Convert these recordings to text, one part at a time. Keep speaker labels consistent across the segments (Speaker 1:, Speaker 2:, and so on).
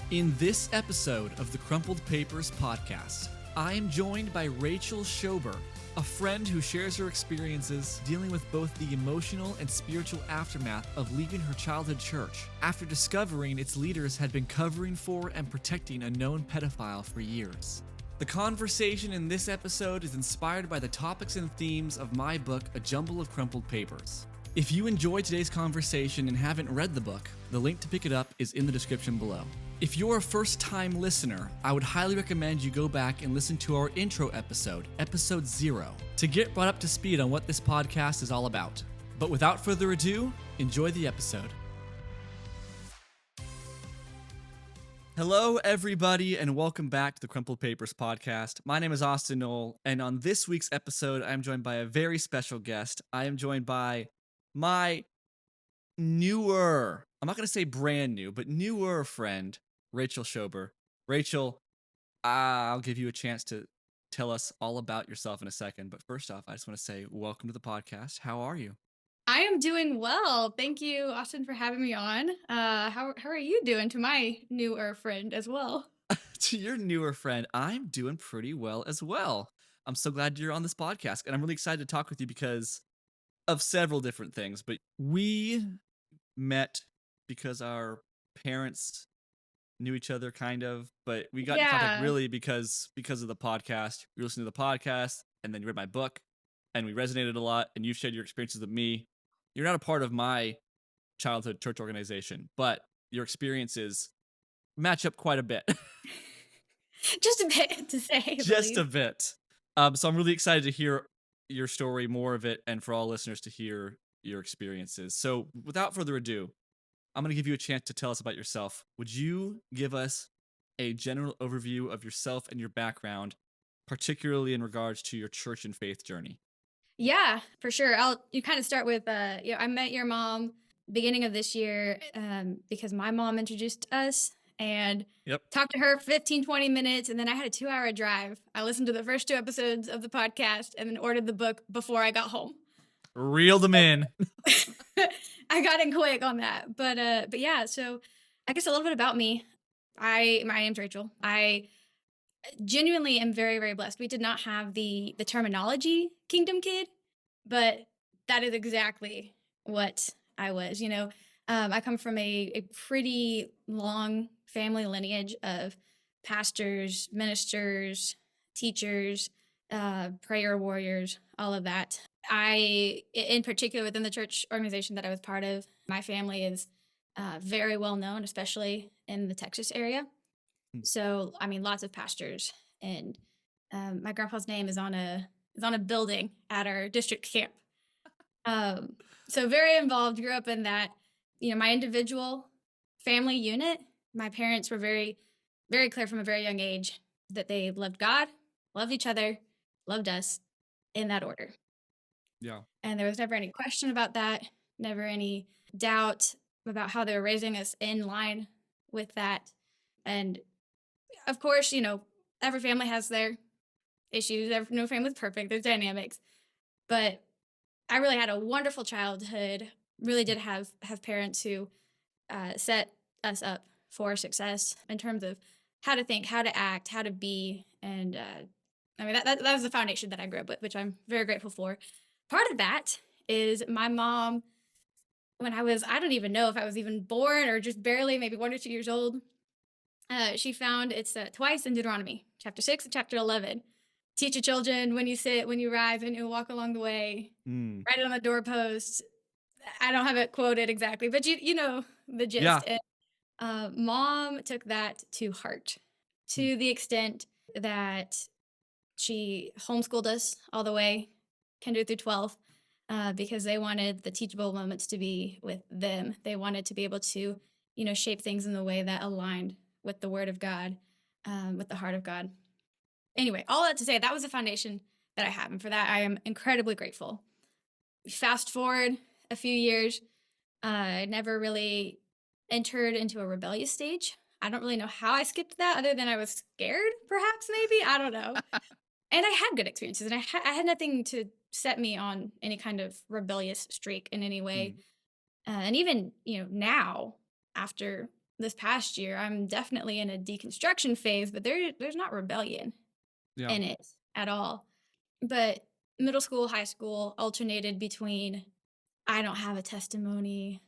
Speaker 1: In this episode of the Crumpled Papers podcast, I am joined by Rachel Schober, a friend who shares her experiences dealing with both the emotional and spiritual aftermath of leaving her childhood church after discovering its leaders had been covering for and protecting a known pedophile for years. The conversation in this episode is inspired by the topics and themes of my book, A Jumble of Crumpled Papers. If you enjoyed today's conversation and haven't read the book, the link to pick it up is in the description below. If you're a first-time listener, I would highly recommend you go back and listen to our intro episode, episode 0, to get brought up to speed on what this podcast is all about. But without further ado, enjoy the episode. Hello, everybody, and welcome back to the Crumpled Papers podcast. My name is Austin Knoll, and on this week's episode, I am joined by a very special guest. I am joined by my newer, I'm not going to say brand new, but newer friend, Rachel Schober. Rachel, I'll give you a chance to tell us all about yourself in a second. But first off, I just want to say welcome to the podcast. How are you?
Speaker 2: I am doing well. Thank you, Austin, for having me on. How are you doing, to my newer friend as well?
Speaker 1: To your newer friend, I'm doing pretty well as well. I'm so glad you're on this podcast. And I'm really excited to talk with you because of several different things. But we met because our parents knew each other, kind of, but we got in contact really because of the podcast. We listened to the podcast, and then you read my book, and we resonated a lot, and you shared your experiences with me. You're not a part of my childhood church organization, but your experiences match up quite a bit.
Speaker 2: Just a bit, to say.
Speaker 1: Just a bit. So I'm really excited to hear your story, more of it, and for all listeners to hear your experiences. So without further ado, I'm going to give you a chance to tell us about yourself. Would you give us a general overview of yourself and your background, particularly in regards to your church and faith journey?
Speaker 2: Yeah, for sure. You kind of start with, I met your mom beginning of this year because my mom introduced us and talked to her 15, 20 minutes. And then I had a 2-hour drive. I listened to the first 2 episodes of the podcast and then ordered the book before I got home.
Speaker 1: Reeled them in.
Speaker 2: I got in quick on that. But yeah, so I guess a little bit about me. My name's Rachel. I genuinely am very, very blessed. We did not have the terminology kingdom kid, but that is exactly what I was. I come from a pretty long family lineage of pastors, ministers, teachers, prayer warriors, all of that. In particular, within the church organization that I was part of, my family is very well known, especially in the Texas area. So, I mean, lots of pastors, and my grandpa's name is on a building at our district camp. So very involved. Grew up in that. My individual family unit. My parents were very, very clear from a very young age that they loved God, loved each other, loved us, in that order.
Speaker 1: Yeah.
Speaker 2: And there was never any question about that, never any doubt about how they were raising us in line with that. And of course, every family has their issues. No family's perfect. There's dynamics. But I really had a wonderful childhood. Really did have parents who set us up for success in terms of how to think, how to act, how to be. And that was the foundation that I grew up with, which I'm very grateful for. Part of that is my mom, when I don't even know if I was even born or just barely, maybe 1 or 2 years old, she found it's twice in Deuteronomy, chapter 6 and chapter 11. Teach your children when you sit, when you rise, when you walk along the way. Write it on the doorpost. I don't have it quoted exactly, but you know the gist.
Speaker 1: Yeah.
Speaker 2: And, Mom took that to heart to the extent that she homeschooled us all the way, kinder through 12, because they wanted the teachable moments to be with them. They wanted to be able to, shape things in the way that aligned with the Word of God, with the heart of God. Anyway, all that to say, that was the foundation that I have, and for that I am incredibly grateful. Fast forward a few years, I never really entered into a rebellious stage. I don't really know how I skipped that, other than I was scared, perhaps, maybe. I don't know. And I had good experiences, and I had nothing to set me on any kind of rebellious streak in any way. And even, now, after this past year, I'm definitely in a deconstruction phase, but there's not rebellion
Speaker 1: Yeah.
Speaker 2: in it at all. But middle school, high school alternated between I don't have a testimony.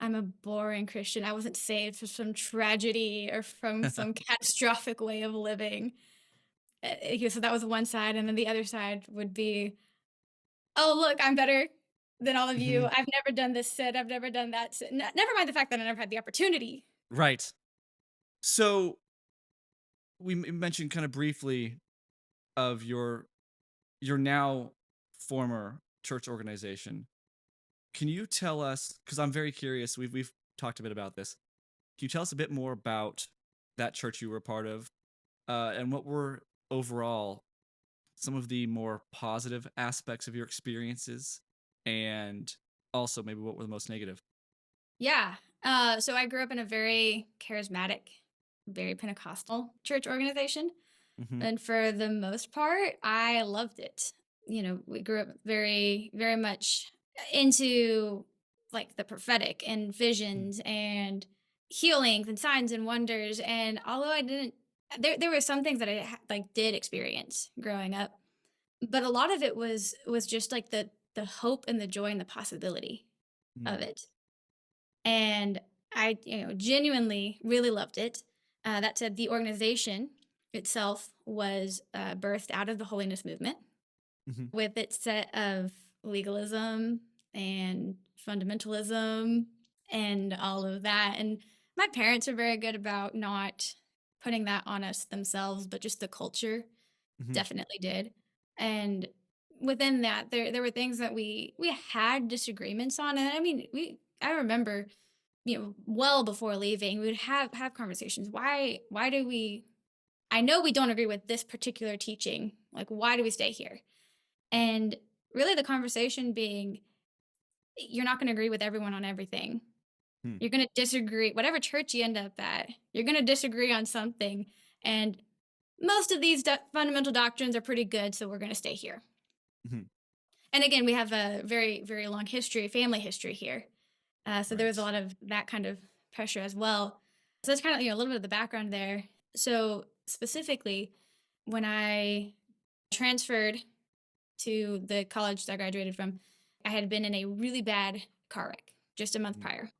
Speaker 2: I'm a boring Christian. I wasn't saved from some tragedy or from some catastrophic way of living. So that was one side. And then the other side would be, oh, look, I'm better than all of you.
Speaker 1: Hmm.
Speaker 2: I've never done this sin. I've never done that sin. Never mind the fact that I never had the opportunity.
Speaker 1: Right. So we mentioned kind of briefly of your now former church organization. Can you tell us, because I'm very curious, we've talked a bit about this. Can you tell us a bit more about that church you were a part of, and what were overall some of the more positive aspects of your experiences, and also maybe what were the most negative?
Speaker 2: Yeah. So I grew up in a very charismatic, very Pentecostal church organization.
Speaker 1: Mm-hmm.
Speaker 2: And for the most part, I loved it. We grew up very, very much into like the prophetic and visions and healings and signs and wonders. And although I didn't, there were some things that I like did experience growing up, but a lot of it was just like the hope and the joy and the possibility of it. And I, genuinely really loved it. That said, the organization itself was birthed out of the holiness movement
Speaker 1: Mm-hmm.
Speaker 2: with its set of legalism and fundamentalism and all of that. And my parents are very good about not putting that on us themselves, but just the culture
Speaker 1: Mm-hmm.
Speaker 2: definitely did. And within that, there were things that we had disagreements on. And I mean, I remember, well before leaving, we would have conversations. Why do we? I know we don't agree with this particular teaching. Like, why do we stay here? And really, the conversation being, you're not going to agree with everyone on everything.
Speaker 1: Hmm.
Speaker 2: You're going to disagree. Whatever church you end up at, you're going to disagree on something. And most of these fundamental doctrines are pretty good, so we're going to stay here.
Speaker 1: Mm-hmm.
Speaker 2: And again, we have a very, very long history, family history here. So there was a lot of that kind of pressure as well. So that's kind of, a little bit of the background there. So specifically, when I transferred to the college that I graduated from, I had been in a really bad car wreck just a month prior.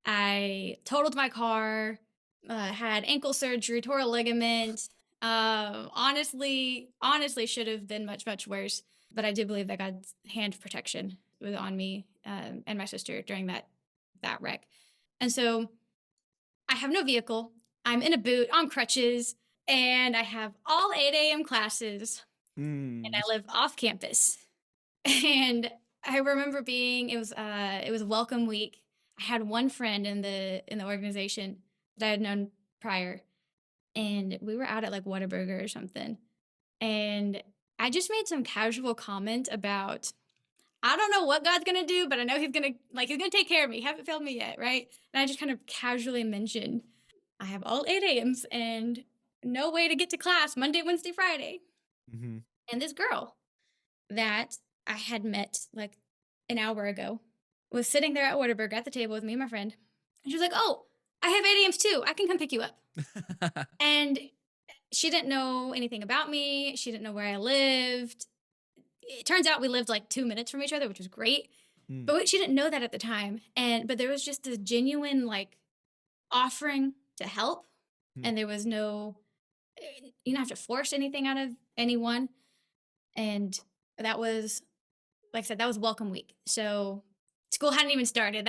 Speaker 2: I totaled my car, had ankle surgery, tore a ligament. Honestly, should have been much, much worse. But I do believe that God's hand of protection was on me and my sister during that wreck. And so I have no vehicle. I'm in a boot on crutches, and I have all 8 a.m. classes, and I live off campus. And I remember it was welcome week. I had one friend in the organization that I had known prior, and we were out at like Whataburger or something. And I just made some casual comment about, I don't know what God's gonna do, but I know he's gonna take care of me. He haven't failed me yet, right? And I just kind of casually mentioned, I have all 8 a.m.s and no way to get to class Monday, Wednesday, Friday.
Speaker 1: Mm-hmm.
Speaker 2: And this girl that I had met like an hour ago was sitting there at Whataburger at the table with me and my friend. And she was like, oh, I have 8 a.m.s too. I can come pick you up. And she didn't know anything about me. She didn't know where I lived. It turns out we lived like 2 minutes from each other, which was great. But she didn't know that at the time. But there was just a genuine like offering to help. And there was no, you don't have to force anything out of anyone. And that was, like I said, that was welcome week. So school hadn't even started.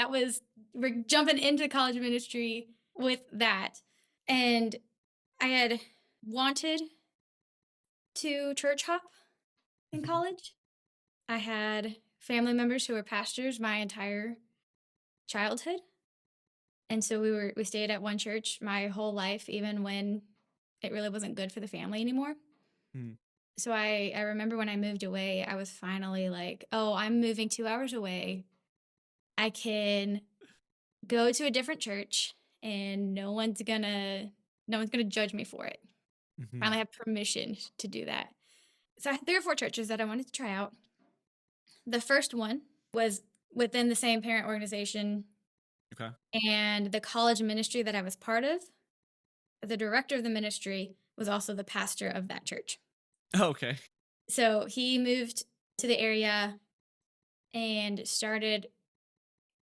Speaker 2: We're jumping into college ministry with that. And I had wanted to church hop in college. I had family members who were pastors my entire childhood. And so we stayed at one church my whole life, even when it really wasn't good for the family anymore. So I remember when I moved away, I was finally like, oh, I'm moving 2 hours away. I can go to a different church and no one's gonna judge me for it. Finally have permission to do that. So I had 3 or 4 churches that I wanted to try out. The first one was within the same parent organization
Speaker 1: Okay.
Speaker 2: And the college ministry that I was part of, the director of the ministry was also the pastor of that church.
Speaker 1: Oh, okay.
Speaker 2: So he moved to the area and started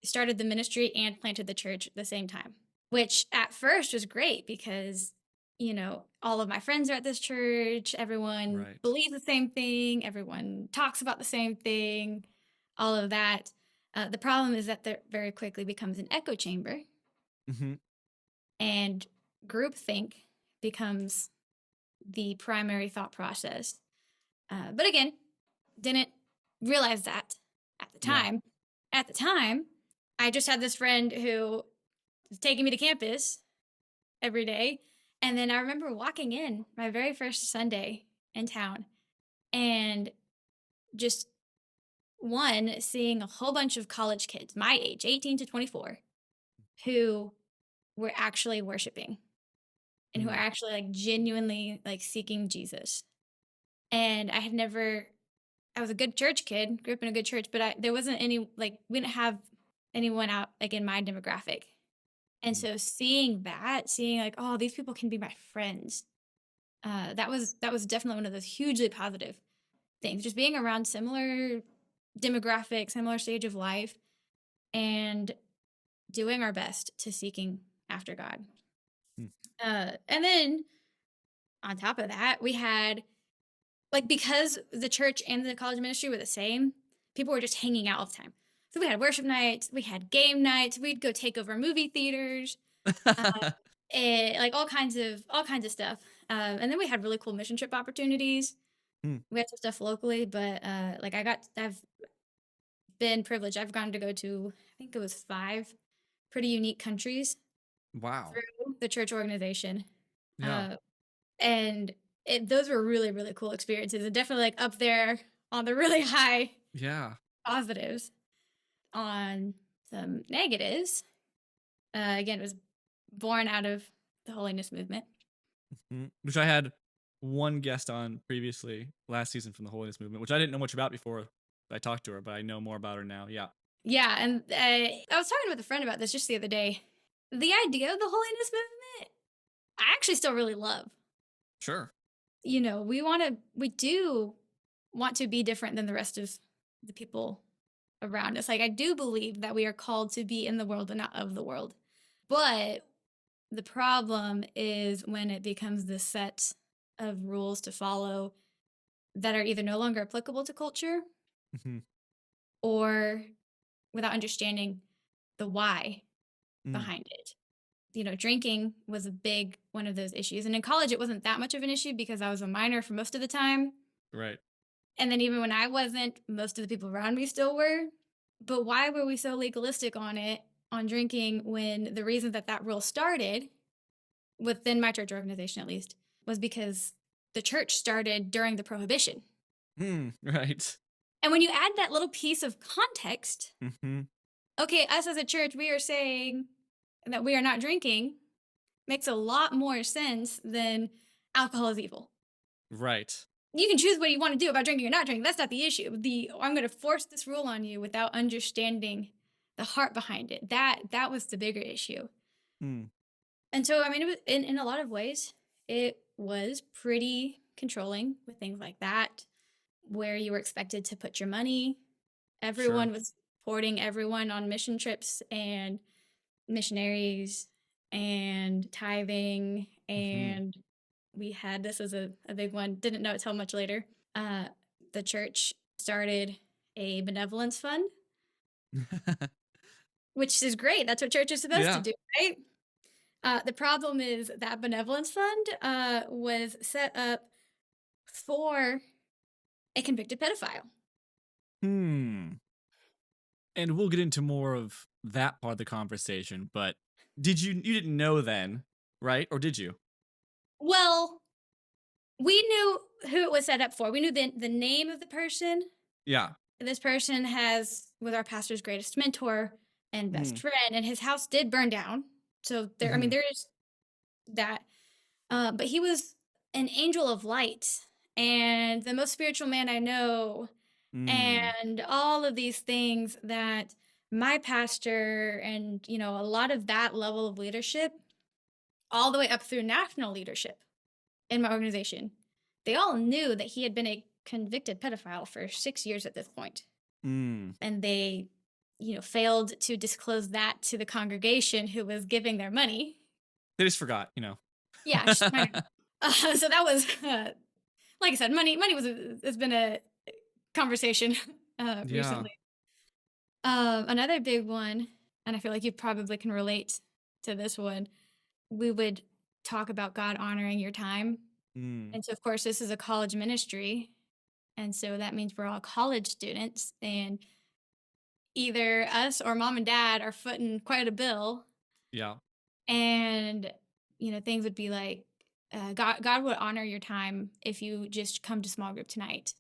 Speaker 2: the ministry and planted the church at the same time, which at first was great because, all of my friends are at this church. Everyone
Speaker 1: Right.
Speaker 2: believes the same thing. Everyone talks about the same thing, all of that. The problem is that there very quickly becomes an echo chamber
Speaker 1: Hmm.
Speaker 2: and groupthink becomes the primary thought process. But again, didn't realize that at the
Speaker 1: Yeah.
Speaker 2: time. At the time, I just had this friend who was taking me to campus every day. And then I remember walking in my very first Sunday in town and just seeing a whole bunch of college kids my age, 18 to 24, who were actually worshiping and who are
Speaker 1: Mm.
Speaker 2: actually like genuinely like seeking Jesus. And I was a good church kid, grew up in a good church, but there wasn't any, like, we didn't have anyone out like in my demographic. And
Speaker 1: Mm.
Speaker 2: so seeing like, oh, these people can be my friends. That was definitely one of those hugely positive things. Just being around similar demographic, similar stage of life, and doing our best to seeking after God.
Speaker 1: Mm.
Speaker 2: And then on top of that, we had like because the church and the college ministry were the same, people were just hanging out all the time. So we had worship nights, we had game nights, we'd go take over movie theaters, uh, and like all kinds of stuff. And then we had really cool mission trip opportunities.
Speaker 1: Mm.
Speaker 2: We had some stuff locally, but like I've been privileged. I've gone to go to I think it was 5 pretty unique countries
Speaker 1: Wow.
Speaker 2: through the church organization.
Speaker 1: Yeah.
Speaker 2: Uh, and those were really, really cool experiences and definitely like up there on the really high
Speaker 1: Yeah.
Speaker 2: positives. On some negatives, again, it was born out of the holiness movement.
Speaker 1: Mm. Which I had one guest on previously last season from the Holiness Movement, which I didn't know much about before I talked to her, but I know more about her now. Yeah.
Speaker 2: Yeah, and I was talking with a friend about this just the other day. The idea of the holiness movement, I actually still really love.
Speaker 1: Sure.
Speaker 2: We do want to be different than the rest of the people around us. Like, I do believe that we are called to be in the world and not of the world. But the problem is when it becomes this set of rules to follow that are either no longer applicable to culture
Speaker 1: Hmm.
Speaker 2: or without understanding the why
Speaker 1: Mm.
Speaker 2: behind it. Drinking was a big one of those issues. And in college, it wasn't that much of an issue because I was a minor for most of the time.
Speaker 1: Right.
Speaker 2: And then even when I wasn't, most of the people around me still were. But why were we so legalistic on it, on drinking, when the reason that that rule started, within my church organization at least, was because the church started during the prohibition.
Speaker 1: Mm. Right.
Speaker 2: And when you add that little piece of context,
Speaker 1: Hmm.
Speaker 2: okay, us as a church, we are saying that we are not drinking, makes a lot more sense than alcohol is evil.
Speaker 1: Right.
Speaker 2: You can choose what you want to do about drinking or not drinking. That's not the issue. I'm going to force this rule on you without understanding the heart behind it. That was the bigger issue.
Speaker 1: Mm.
Speaker 2: And so, I mean, it was, in a lot of ways, it was pretty controlling with things like that, where you were expected to put your money.
Speaker 1: Sure.
Speaker 2: Everyone was supporting everyone on mission trips and missionaries and tithing.
Speaker 1: Hmm.
Speaker 2: And we had this as a big one, didn't know it till much later. Uh, the church started a benevolence fund, which is great. That's what church is supposed to
Speaker 1: Yeah.
Speaker 2: do, right? The problem is that benevolence fund was set up for a convicted pedophile.
Speaker 1: Hmm. And we'll get into more of that part of the conversation, but you didn't know then, right? Or did you?
Speaker 2: Well, we knew who it was set up for. We knew the name of the person.
Speaker 1: Yeah.
Speaker 2: This person was our pastor's greatest mentor and best
Speaker 1: Mm.
Speaker 2: friend, and his house did burn down. So there, I mean,
Speaker 1: Hmm.
Speaker 2: there is that. But he was an angel of light and the most spiritual man I know,
Speaker 1: Mm.
Speaker 2: and all of these things that my pastor and, a lot of that level of leadership, all the way up through national leadership in my organization, they all knew that he had been a convicted pedophile for 6 years at this point.
Speaker 1: Mm.
Speaker 2: And they, failed to disclose that to the congregation who was giving their money.
Speaker 1: They just forgot,
Speaker 2: Yeah, I know. So that was, like I said, money has been a conversation
Speaker 1: Yeah.
Speaker 2: recently. Another big one, and I feel like you probably can relate to this one. We would talk about God honoring your time.
Speaker 1: Mm.
Speaker 2: And so, of course, this is a college ministry. And so that means we're all college students, and either us or mom and dad are footing quite a bill.
Speaker 1: Yeah.
Speaker 2: And, things would be like, God would honor your time if you just come to small group tonight.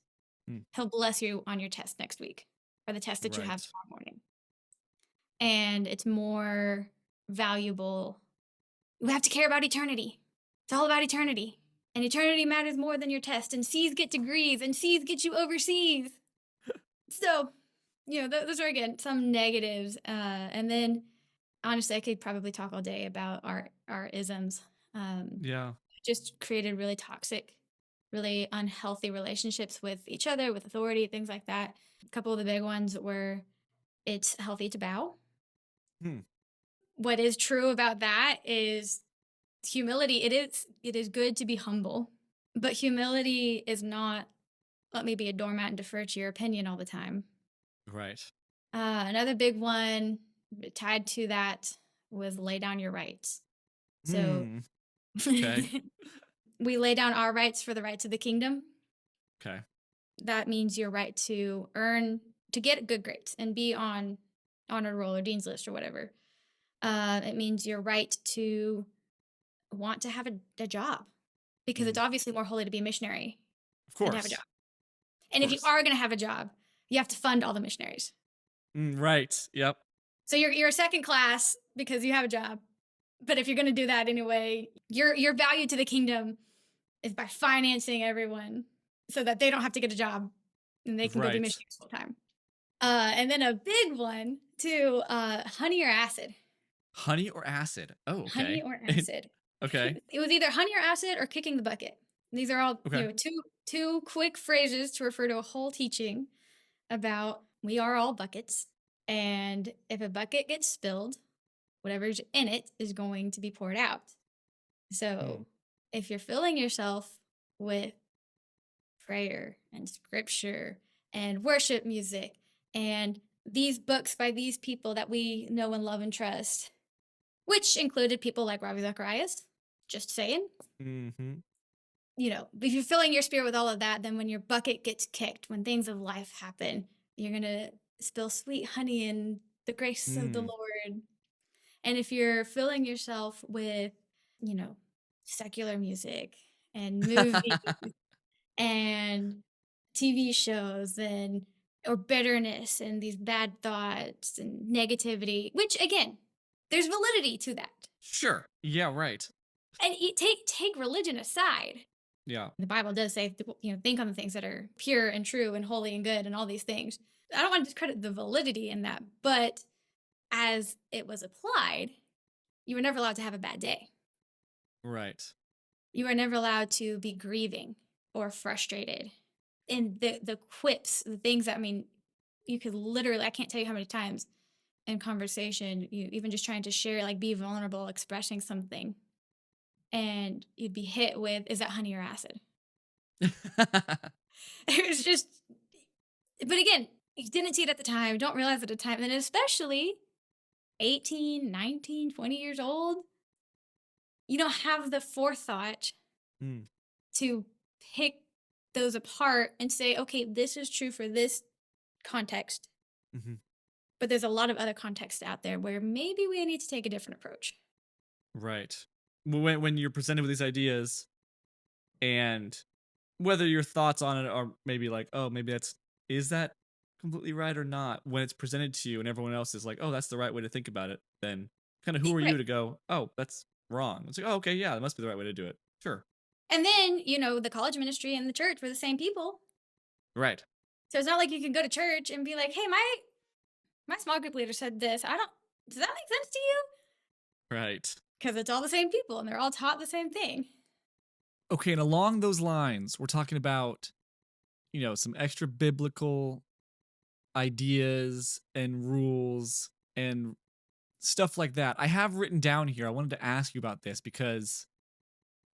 Speaker 1: Mm.
Speaker 2: He'll bless you on your test next week or the test that you have
Speaker 1: Right.
Speaker 2: tomorrow morning. And it's more valuable. We have to care about eternity. It's all about eternity. And eternity matters more than your test. And C's get degrees, and C's get you overseas. So, those are, again, some negatives. And then, honestly, I could probably talk all day about our isms.
Speaker 1: Yeah.
Speaker 2: Just created really toxic, really unhealthy relationships with each other, with authority, things like that. A couple of the big ones were, it's healthy to bow.
Speaker 1: Hmm.
Speaker 2: What is true about that is humility. It is good to be humble, but humility is not, let me be a doormat and defer to your opinion all the time.
Speaker 1: Right.
Speaker 2: Another big one tied to that was lay down your rights. So
Speaker 1: Hmm. Okay.
Speaker 2: we lay down our rights for the rights of the kingdom.
Speaker 1: Okay.
Speaker 2: That means your right to get good grades and be on honor roll or dean's list or whatever. It means your right to want to have a job, because it's
Speaker 1: Mm.
Speaker 2: obviously more holy to be a missionary
Speaker 1: Of
Speaker 2: than to have a
Speaker 1: course.
Speaker 2: job.
Speaker 1: Of
Speaker 2: And if you
Speaker 1: course.
Speaker 2: are going to have a job, you have to fund all the missionaries.
Speaker 1: Right. Yep.
Speaker 2: So you're a second class because you have a job. But if you're going to do that anyway, your value to the kingdom is by financing everyone so that they don't have to get a job and they can go be
Speaker 1: Right.
Speaker 2: missionaries full time. And then a big one too, honey or acid.
Speaker 1: Honey or acid? Oh,
Speaker 2: Honey
Speaker 1: okay.
Speaker 2: or acid.
Speaker 1: Okay.
Speaker 2: It was either honey or acid or kicking the bucket. These are all,
Speaker 1: Okay.
Speaker 2: two quick phrases to refer to a whole teaching about we are all buckets. And if a bucket gets spilled, whatever's in it is going to be poured out.
Speaker 1: Hmm.
Speaker 2: So if you're filling yourself with prayer and scripture and worship music and these books by these people that we know and love and trust, which included people like Ravi Zacharias, just saying,
Speaker 1: Mm-hmm.
Speaker 2: if you're filling your spirit with all of that, then when your bucket gets kicked, when things of life happen, you're going to spill sweet honey in the grace of the
Speaker 1: Mm.
Speaker 2: Lord. And if you're filling yourself with, secular music and movies and TV shows or bitterness and these bad thoughts and negativity, which again, there's validity to that.
Speaker 1: Sure. Yeah, right.
Speaker 2: And take religion aside.
Speaker 1: Yeah.
Speaker 2: The Bible does say, think on the things that are pure and true and holy and good and all these things. I don't want to discredit the validity in that, but as it was applied, you were never allowed to have a bad day.
Speaker 1: Right.
Speaker 2: You were never allowed to be grieving or frustrated. And the quips, the things that, you could literally, I can't tell you how many times in conversation, you even just trying to share, like be vulnerable, expressing something, and you'd be hit with, is that honey or acid? It was just, but again, you didn't see it at the time, don't realize it at the time. And especially 18, 19, 20 years old, you don't have the forethought
Speaker 1: Mm.
Speaker 2: to pick those apart and say, okay, this is true for this context.
Speaker 1: Mm-hmm.
Speaker 2: But there's a lot of other contexts out there where maybe we need to take a different approach.
Speaker 1: Right. When you're presented with these ideas, and whether your thoughts on it are maybe like, oh, maybe is that completely right or not, when it's presented to you and everyone else is like, oh, that's the right way to think about it, then kind of who are you
Speaker 2: Right.
Speaker 1: to go, oh, that's wrong? It's like, oh, okay, yeah, that must be the right way to do it. Sure.
Speaker 2: And then, the college ministry and the church were the same people.
Speaker 1: Right.
Speaker 2: So it's not like you can go to church and be like, hey, my my small group leader said this. I don't, does that make sense to you?
Speaker 1: Right.
Speaker 2: Because it's all the same people and they're all taught the same thing.
Speaker 1: Okay, and along those lines, we're talking about, some extra biblical ideas and rules and stuff like that. I have written down here, I wanted to ask you about this because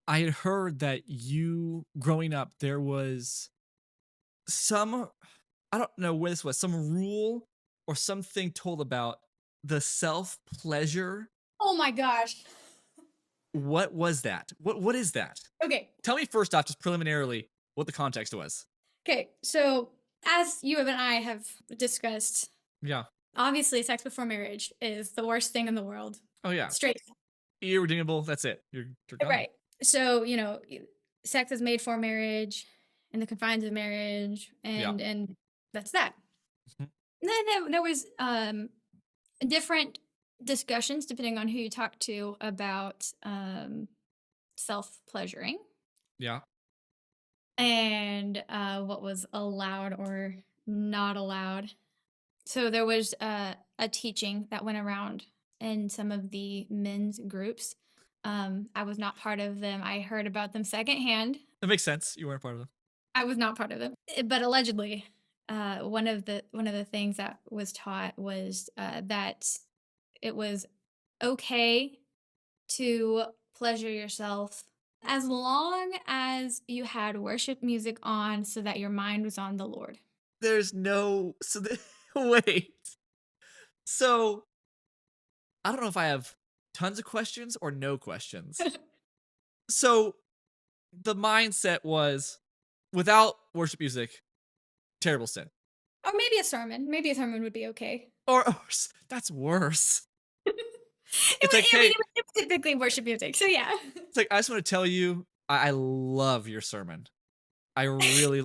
Speaker 1: I had heard that you growing up, there was some, I don't know where this was, some rule or something told about the self pleasure.
Speaker 2: Oh my gosh.
Speaker 1: What was that? What is that?
Speaker 2: Okay.
Speaker 1: Tell me first off, just preliminarily, what the context was.
Speaker 2: Okay. So, as you and I have discussed,
Speaker 1: Yeah.
Speaker 2: obviously, sex before marriage is the worst thing in the world.
Speaker 1: Oh yeah.
Speaker 2: Straight.
Speaker 1: Irredeemable. That's it. You're gone.
Speaker 2: Right. So, sex is made for marriage in the confines of marriage,
Speaker 1: Yeah.
Speaker 2: and that's that.
Speaker 1: Mhm.
Speaker 2: And then there was different discussions depending on who you talk to about self pleasuring
Speaker 1: Yeah.
Speaker 2: and what was allowed or not allowed. So there was a teaching that went around in some of the men's groups. I was not part of them. I heard about them secondhand.
Speaker 1: That makes sense. You weren't part of them.
Speaker 2: I was not part of them, but allegedly, one of the things that was taught was that it was okay to pleasure yourself as long as you had worship music on so that your mind was on the Lord.
Speaker 1: There's no wait. So I don't know if I have tons of questions or no questions. So the mindset was without worship music, terrible sin.
Speaker 2: Or maybe a sermon. Maybe a sermon would be okay.
Speaker 1: Or that's worse.
Speaker 2: It
Speaker 1: It's
Speaker 2: was,
Speaker 1: like,
Speaker 2: I mean,
Speaker 1: hey,
Speaker 2: it was typically worship music. So yeah.
Speaker 1: it's like I just want to tell you, I love your sermon. I really,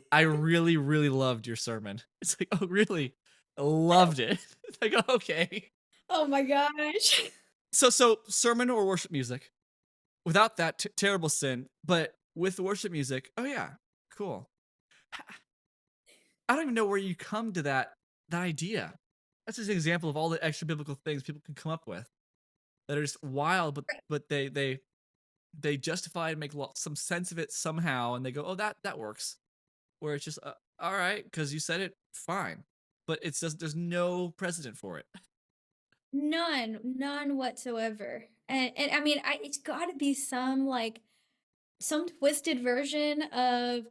Speaker 1: really loved your sermon. It's like, oh, really? Loved it. It's like, okay.
Speaker 2: Oh my gosh.
Speaker 1: So sermon or worship music. Without that, terrible sin. But with the worship music, oh yeah, cool. I don't even know where you come to that idea. That's just an example of all the extra biblical things people can come up with that are just wild, but they justify and make some sense of it somehow, and they go, oh, that works. Where it's just all right because you said it, fine, but it's just there's no precedent for it.
Speaker 2: None whatsoever. And I mean, it's got to be some twisted version of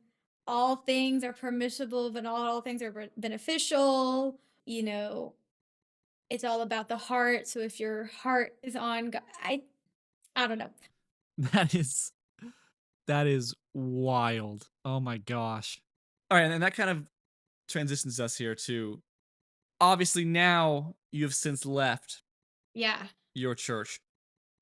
Speaker 2: all things are permissible, but not all things are beneficial. It's all about the heart. So if your heart is on God, I don't know.
Speaker 1: That is wild. Oh my gosh. All right, and then that kind of transitions us here to obviously now you have since left
Speaker 2: Yeah.
Speaker 1: your church.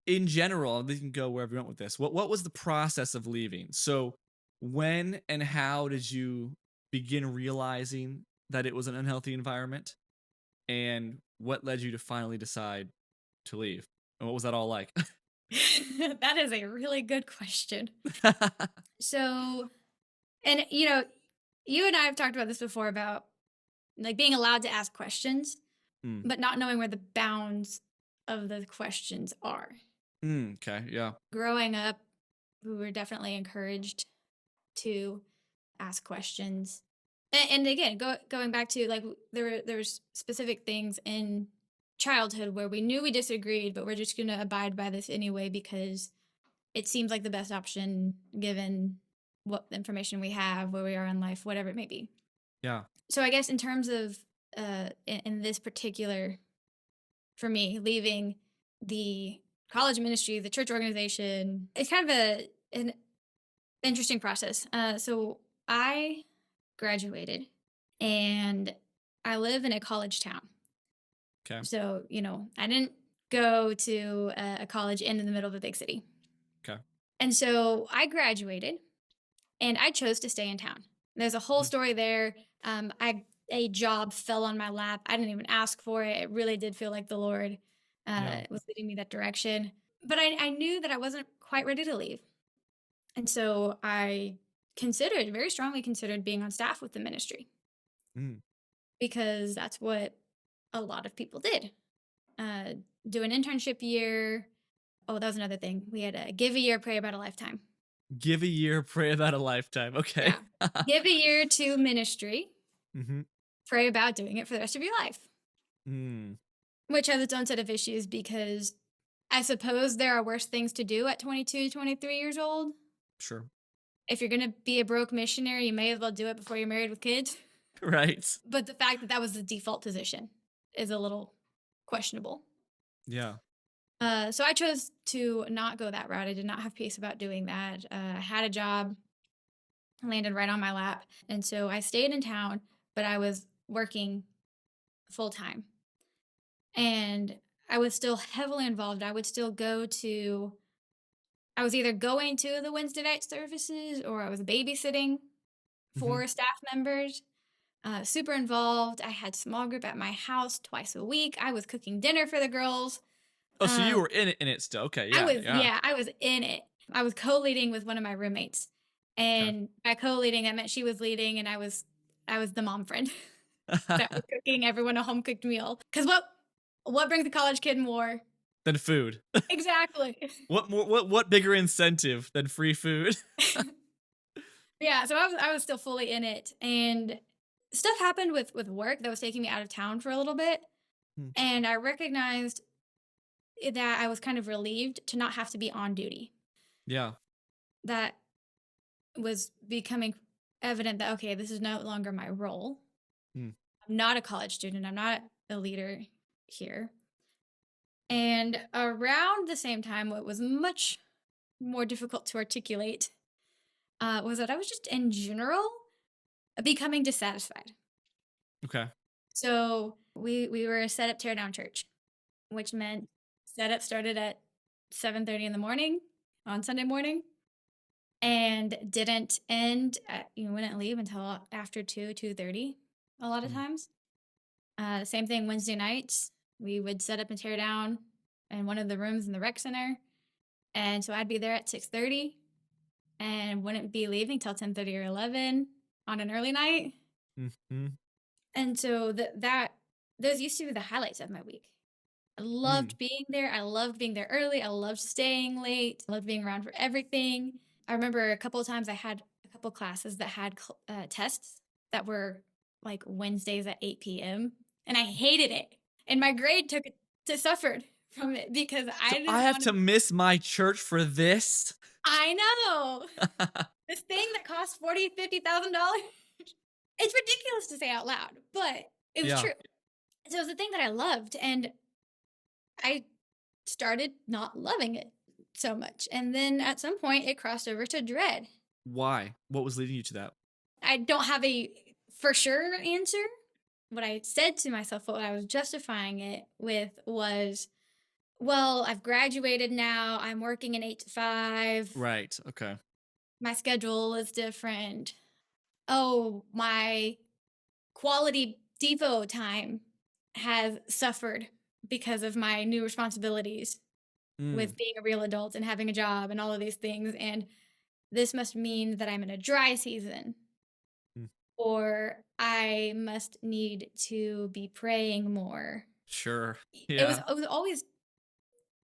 Speaker 1: In general, we can go wherever you want with this. What was the process of leaving? So when and how did you begin realizing that it was an unhealthy environment? And what led you to finally decide to leave? And what was that all like?
Speaker 2: That is a really good question. So, and you and I have talked about this before about like being allowed to ask questions, but not knowing where the bounds of the questions are.
Speaker 1: Okay, yeah.
Speaker 2: Growing up, we were definitely encouraged to ask questions. And again, going back to like there's specific things in childhood where we knew we disagreed, but we're just going to abide by this anyway because it seems like the best option given what information we have, where we are in life, whatever it may be.
Speaker 1: Yeah.
Speaker 2: So I guess in terms of in this particular, for me, leaving the college ministry, the church organization, it's kind of an interesting process. So I graduated and I live in a college town.
Speaker 1: Okay.
Speaker 2: So, I didn't go to a college in the middle of a big city.
Speaker 1: Okay.
Speaker 2: And so I graduated and I chose to stay in town. There's a whole story there. A job fell on my lap. I didn't even ask for it. It really did feel like the Lord was leading me that direction. But I knew that I wasn't quite ready to leave. And so I very strongly considered being on staff with the ministry. Because that's what a lot of people did. Uh, do an internship year. Oh, that was another thing. We had a give a year, pray about a lifetime.
Speaker 1: Give a year, pray about a lifetime. Okay.
Speaker 2: Yeah. Give a year to ministry,
Speaker 1: Mm-hmm.
Speaker 2: pray about doing it for the rest of your life,
Speaker 1: Mm,
Speaker 2: which has its own set of issues because I suppose there are worse things to do at 22, 23 years old.
Speaker 1: sure.
Speaker 2: If you're going to be a broke missionary, you may as well do it before you're married with kids.
Speaker 1: Right.
Speaker 2: But the fact that that was the default position is a little questionable.
Speaker 1: Yeah.
Speaker 2: So I chose to not go that route. I did not have peace about doing that. I had a job, landed right on my lap. And so I stayed in town, but I was working full time. And I was still heavily involved. I would still go to, I was either going to the Wednesday night services or I was babysitting
Speaker 1: Mm-hmm.
Speaker 2: for staff members. Super involved. I had small group at my house twice a week. I was cooking dinner for the girls.
Speaker 1: Oh, so you
Speaker 2: Um,
Speaker 1: were in it still. Okay. Yeah. Yeah.
Speaker 2: I was in it. I was co-leading with one of my roommates.
Speaker 1: Okay.
Speaker 2: And by co-leading, I meant she was leading and I was the mom friend that was cooking everyone a home cooked meal. Cause what brings a college kid more?
Speaker 1: Than food.
Speaker 2: Exactly.
Speaker 1: What bigger incentive than free food?
Speaker 2: Yeah, so I was still fully in it. And stuff happened with work that was taking me out of town for a little bit.
Speaker 1: Hmm.
Speaker 2: And I recognized that I was kind of relieved to not have to be on duty.
Speaker 1: Yeah.
Speaker 2: That was becoming evident that, okay, this is no longer my role.
Speaker 1: Hmm.
Speaker 2: I'm not a college student, I'm not a leader here. And around the same time, what was much more difficult to articulate was that I was just in general becoming dissatisfied.
Speaker 1: Okay.
Speaker 2: So we were a setup tear down church, which meant setup started at 7:30 in the morning on Sunday morning and didn't end at, you wouldn't leave until after 2:30 a lot of
Speaker 1: Hmm.
Speaker 2: times. Same thing Wednesday nights. We would set up and tear down in one of the rooms in the rec center. And so I'd be there at 6:30 and wouldn't be leaving till 10:30 or 11 on an early night.
Speaker 1: Mm-hmm.
Speaker 2: And so that those used to be the highlights of my week. I
Speaker 1: Mm.
Speaker 2: loved being there. I loved being there early. I loved staying late. I loved being around for everything. I remember a couple of times I had a couple classes that had tests that were like Wednesdays at 8 p.m. And I hated it. And my grade took it to suffered from it because
Speaker 1: So
Speaker 2: I
Speaker 1: I
Speaker 2: didn't
Speaker 1: have
Speaker 2: want to.
Speaker 1: to miss my church for this?
Speaker 2: I know this thing that costs $50,000. It's ridiculous to say out loud, but it was
Speaker 1: Yeah.
Speaker 2: true. So it was a thing that I loved, and I started not loving it so much. And then at some point, it crossed over to dread.
Speaker 1: Why? What was leading you to that?
Speaker 2: I don't have a for sure answer. What I said to myself, what I was justifying it with was, well, I've graduated now. I'm working an 8 to 5.
Speaker 1: Right. Okay.
Speaker 2: My schedule is different. Oh, my quality Devo time has suffered because of my new responsibilities
Speaker 1: Mm.
Speaker 2: with being a real adult and having a job and all of these things. And this must mean that I'm in a dry season,
Speaker 1: Mm.
Speaker 2: or I must need to be praying more.
Speaker 1: Sure.
Speaker 2: It
Speaker 1: Yeah.
Speaker 2: was always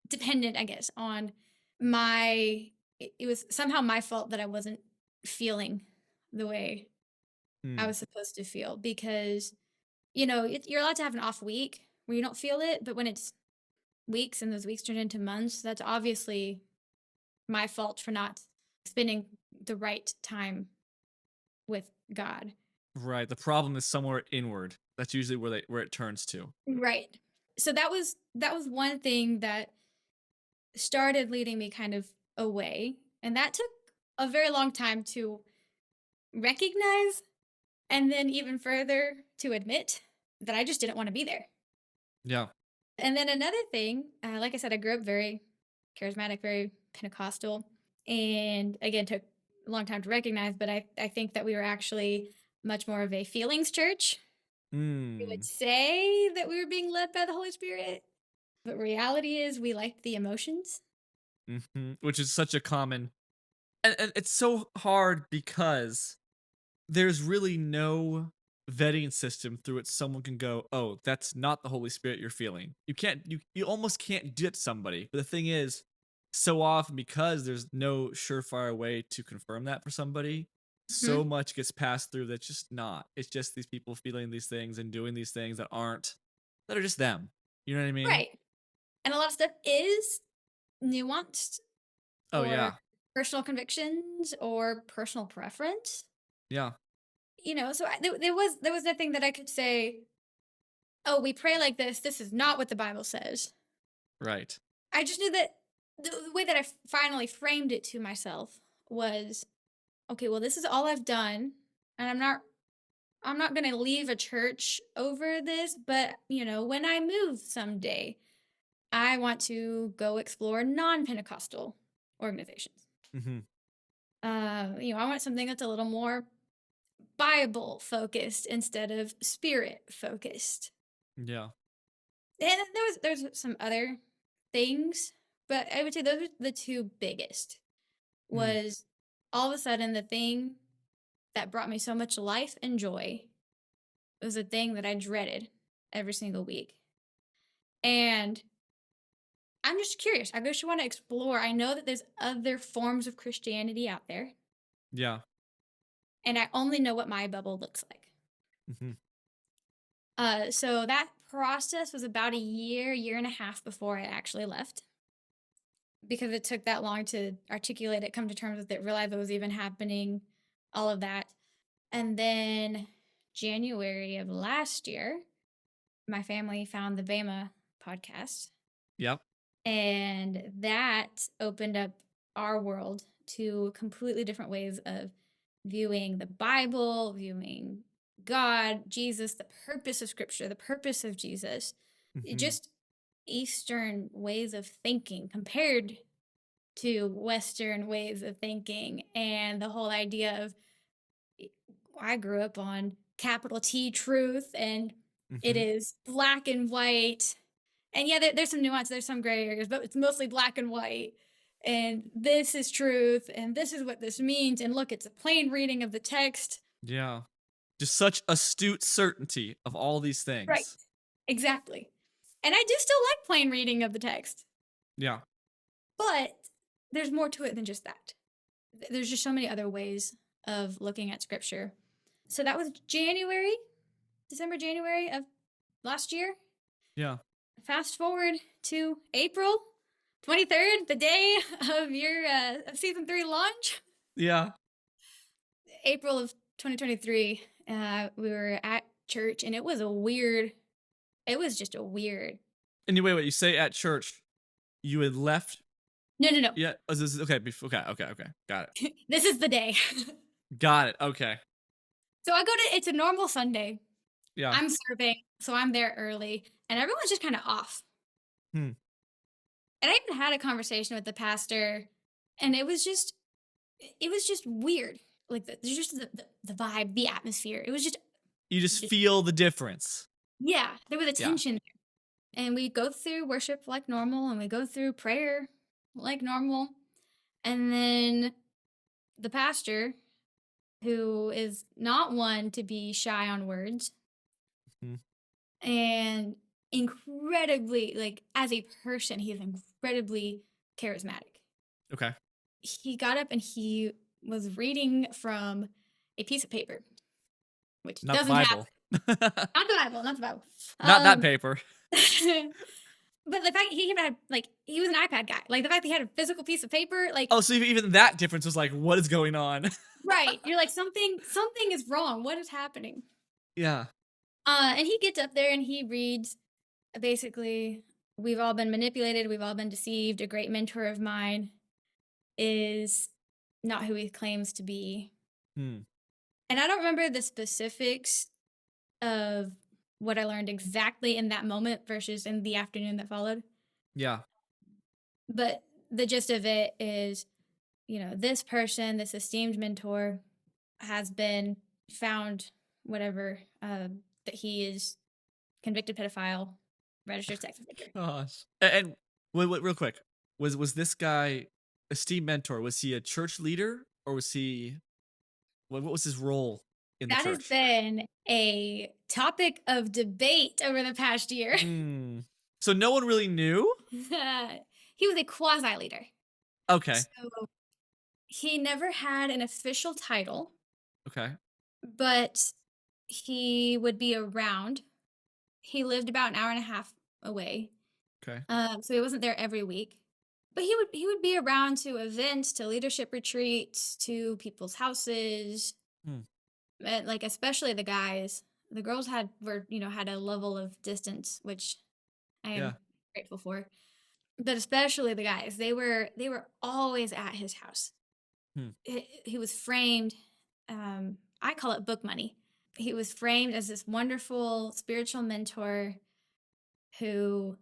Speaker 2: dependent, I guess, on my it was somehow my fault that I wasn't feeling the way I
Speaker 1: Mm.
Speaker 2: was supposed to feel because you're allowed to have an off week where you don't feel it, but when it's weeks and those weeks turn into months, that's obviously my fault for not spending the right time with God.
Speaker 1: Right. The problem is somewhere inward. That's usually where it turns to.
Speaker 2: Right. So that was one thing that started leading me kind of away, and that took a very long time to recognize and then even further to admit that I just didn't want to be there.
Speaker 1: Yeah.
Speaker 2: And then another thing, like I said, I grew up very charismatic, very Pentecostal, and again, took a long time to recognize, but I think that we were actually much more of a feelings church. We would
Speaker 1: Mm.
Speaker 2: say that we were being led by the Holy Spirit, but reality is we liked the emotions.
Speaker 1: Mm-hmm. Which is such a common, and it's so hard because there's really no vetting system through which someone can go, oh, that's not the Holy Spirit you're feeling. You almost can't do it to somebody. But the thing is, so often, because there's no surefire way to confirm that for somebody, so
Speaker 2: Mhm.
Speaker 1: much gets passed through that's just not. It's just these people feeling these things and doing these things that are just them. You know what I mean?
Speaker 2: Right. And a lot of stuff is nuanced
Speaker 1: Oh
Speaker 2: or
Speaker 1: yeah.
Speaker 2: personal convictions or personal preference.
Speaker 1: Yeah.
Speaker 2: So there was nothing that I could say, "Oh, we pray like this. This is not what the Bible says."
Speaker 1: Right.
Speaker 2: I just knew that the way that I finally framed it to myself was, okay, well, this is all I've done, and I'm not going to leave a church over this, but when I move someday, I want to go explore non-Pentecostal organizations.
Speaker 1: Mm-hmm.
Speaker 2: I want something that's a little more Bible focused instead of spirit focused.
Speaker 1: Yeah.
Speaker 2: And then there was some other things, but I would say those are the two biggest.
Speaker 1: Mm.
Speaker 2: Was all of a sudden the thing that brought me so much life and joy was a thing that I dreaded every single week. And I'm just curious. I just want to explore. I know that there's other forms of Christianity out there,
Speaker 1: Yeah.
Speaker 2: and I only know what my bubble looks like.
Speaker 1: Mm-hmm.
Speaker 2: So that process was about a year and a half before I actually left, because it took that long to articulate it, come to terms with it, realize it was even happening, all of that. And then January of last year, my family found the Bama podcast,
Speaker 1: Yep.
Speaker 2: and that opened up our world to completely different ways of viewing the Bible, viewing God, Jesus, the purpose of Scripture, the purpose of Jesus,
Speaker 1: Mm-hmm.
Speaker 2: just Eastern ways of thinking compared to Western ways of thinking. And the whole idea of, I grew up on capital T truth, and it
Speaker 1: Mm-hmm.
Speaker 2: is black and white. And yeah, there's some nuance, there's some gray areas, but it's mostly black and white. And this is truth, and this is what this means. And look, it's a plain reading of the text.
Speaker 1: Yeah. Just such astute certainty of all these
Speaker 2: Right.
Speaker 1: things.
Speaker 2: Exactly. And I do still like plain reading of the text,
Speaker 1: Yeah.
Speaker 2: but there's more to it than just that. There's just so many other ways of looking at scripture. So that was December, January of last year.
Speaker 1: Yeah.
Speaker 2: Fast forward to April 23rd, the day of your season 3 launch.
Speaker 1: Yeah.
Speaker 2: April of 2023, we were at church, and it was just a weird.
Speaker 1: Anyway, what you say at church, you had left.
Speaker 2: No, no, no.
Speaker 1: Yeah. Oh, this is okay. Okay. Got it.
Speaker 2: This is the day.
Speaker 1: Got it. Okay.
Speaker 2: So it's a normal Sunday.
Speaker 1: Yeah.
Speaker 2: I'm serving, so I'm there early, and everyone's just kind of off.
Speaker 1: Hmm.
Speaker 2: And I even had a conversation with the pastor, and it was just weird. Like there's just the vibe, the atmosphere. It was just,
Speaker 1: You just feel the difference.
Speaker 2: yeah, there was a
Speaker 1: Yeah.
Speaker 2: tension there. And we go through worship like normal, and we go through prayer like normal. And then the pastor, who is not one to be shy on words,
Speaker 1: Mhm.
Speaker 2: and incredibly, like, as a person, he is incredibly charismatic.
Speaker 1: Okay.
Speaker 2: He got up and he was reading from a piece of paper, which
Speaker 1: Not the
Speaker 2: doesn't happen.
Speaker 1: Bible.
Speaker 2: Not the Bible.
Speaker 1: Not that paper.
Speaker 2: But the fact he even had, like, he was an iPad guy. Like, the fact that he had a physical piece of paper, like,
Speaker 1: Oh, so even that difference was like, what is going on?
Speaker 2: right. You're like, something is wrong. What is happening?
Speaker 1: Yeah.
Speaker 2: And he gets up there and he reads, basically, we've all been manipulated, we've all been deceived. A great mentor of mine is not who he claims to be.
Speaker 1: Hmm.
Speaker 2: And I don't remember the specifics of what I learned exactly in that moment versus in the afternoon that followed.
Speaker 1: Yeah.
Speaker 2: But the gist of it is, this person, this esteemed mentor, has been found, whatever, that he is convicted pedophile, registered sex offender.
Speaker 1: Gosh. And wait, real quick. Was this guy esteemed mentor? Was he a church leader, or was he? What was his role? in the
Speaker 2: That has
Speaker 1: church?
Speaker 2: been a topic of debate over the past year.
Speaker 1: Hmm. So no one really knew?
Speaker 2: He was a quasi leader.
Speaker 1: Okay.
Speaker 2: So he never had an official title,
Speaker 1: Okay.
Speaker 2: but he would be around. He lived about an hour and a half away.
Speaker 1: Okay.
Speaker 2: So he wasn't there every week. But he would be around to events, to leadership retreats, to people's houses,
Speaker 1: Hmm.
Speaker 2: like especially the guys. The girls had a level of distance, which I
Speaker 1: Yeah.
Speaker 2: am grateful for. But especially the guys, they were always at his house.
Speaker 1: Hmm.
Speaker 2: He was framed. I call it book money. He was framed as this wonderful spiritual mentor who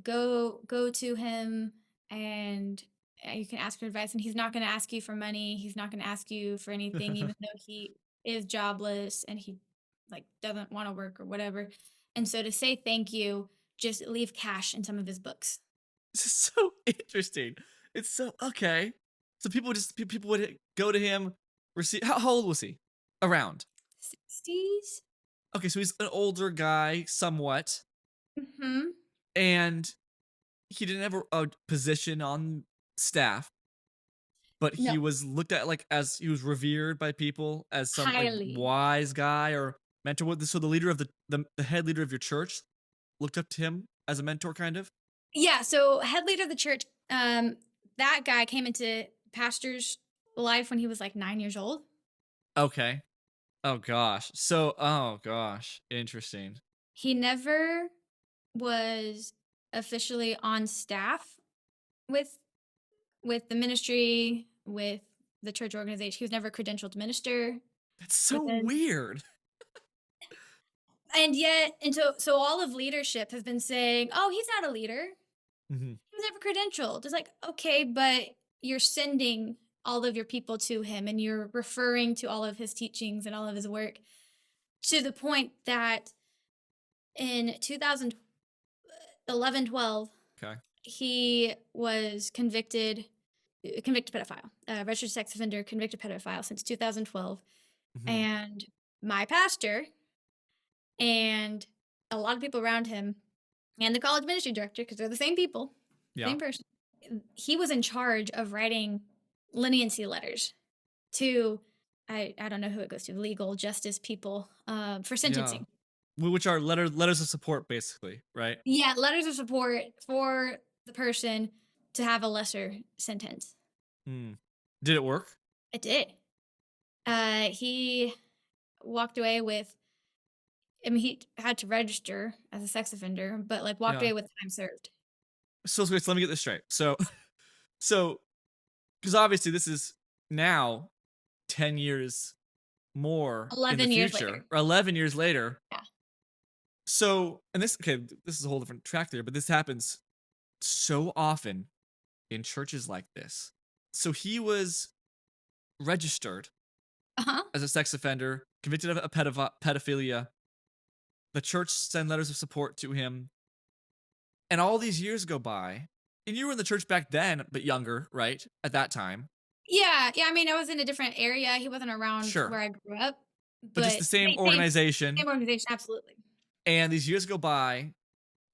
Speaker 2: go to him, and you can ask for advice, and he's not going to ask you for money. He's not going to ask you for anything, even though he is jobless and he like doesn't want to work or whatever. And so to say thank you, just leave cash in some of his books.
Speaker 1: This is so interesting. It's so okay. So people would go to him, receive. How old was he? Around.
Speaker 2: 60s.
Speaker 1: Okay, so he's an older guy, somewhat,
Speaker 2: Mm-hmm.
Speaker 1: and he didn't have a position on staff, but he
Speaker 2: No,
Speaker 1: was looked at like as he was revered by people as some like
Speaker 2: highly.
Speaker 1: wise guy or mentor. So the leader of the head leader of your church looked up to him as a mentor, kind of.
Speaker 2: Yeah, so head leader of the church, that guy came into pastor's life when he was like 9 years old.
Speaker 1: Okay. Oh gosh. So oh gosh, interesting.
Speaker 2: He never was officially on staff with the ministry, with the church organization. He was never a credentialed minister
Speaker 1: That's so
Speaker 2: within.
Speaker 1: weird.
Speaker 2: And yet, so all of leadership has been saying, "Oh, he's not a leader.
Speaker 1: Mhm.
Speaker 2: He was never credentialed." It's like, okay, but you're sending all of your people to him, and you're referring to all of his teachings and all of his work, to the point that in 2011-12,
Speaker 1: Okay.
Speaker 2: he was convicted pedophile, registered sex offender, convicted pedophile since 2012.
Speaker 1: Mhm.
Speaker 2: And my pastor and a lot of people around him, and the college ministry director, because they're the same people,
Speaker 1: Yeah.
Speaker 2: same person, he was in charge of writing leniency letters to, I don't know who it goes to, legal justice people, for
Speaker 1: Yeah.
Speaker 2: sentencing.
Speaker 1: Which are letters of support, basically, right?
Speaker 2: Yeah, letters of support for the person to have a lesser sentence.
Speaker 1: Hmm. Did it work?
Speaker 2: It did. He walked away with, I mean, he had to register as a sex offender, but like walked
Speaker 1: Yeah.
Speaker 2: away with time served.
Speaker 1: So let me get this straight. So because obviously this is now 10 years more in the
Speaker 2: 11 years later.
Speaker 1: future, or 11 years later.
Speaker 2: Yeah.
Speaker 1: So, and this is a whole different track there, but this happens so often in churches like this. So he was registered
Speaker 2: Uh-huh.
Speaker 1: as a sex offender, convicted of a pedophilia. The church send letters of support to him, and all these years go by. And you were in the church back then, but younger, right? At that time,
Speaker 2: Yeah, yeah, I mean, I was in a different area. He wasn't around
Speaker 1: sure,
Speaker 2: where I grew up,
Speaker 1: but just the
Speaker 2: but
Speaker 1: same
Speaker 2: same
Speaker 1: organization.
Speaker 2: organization, absolutely.
Speaker 1: And these years go by,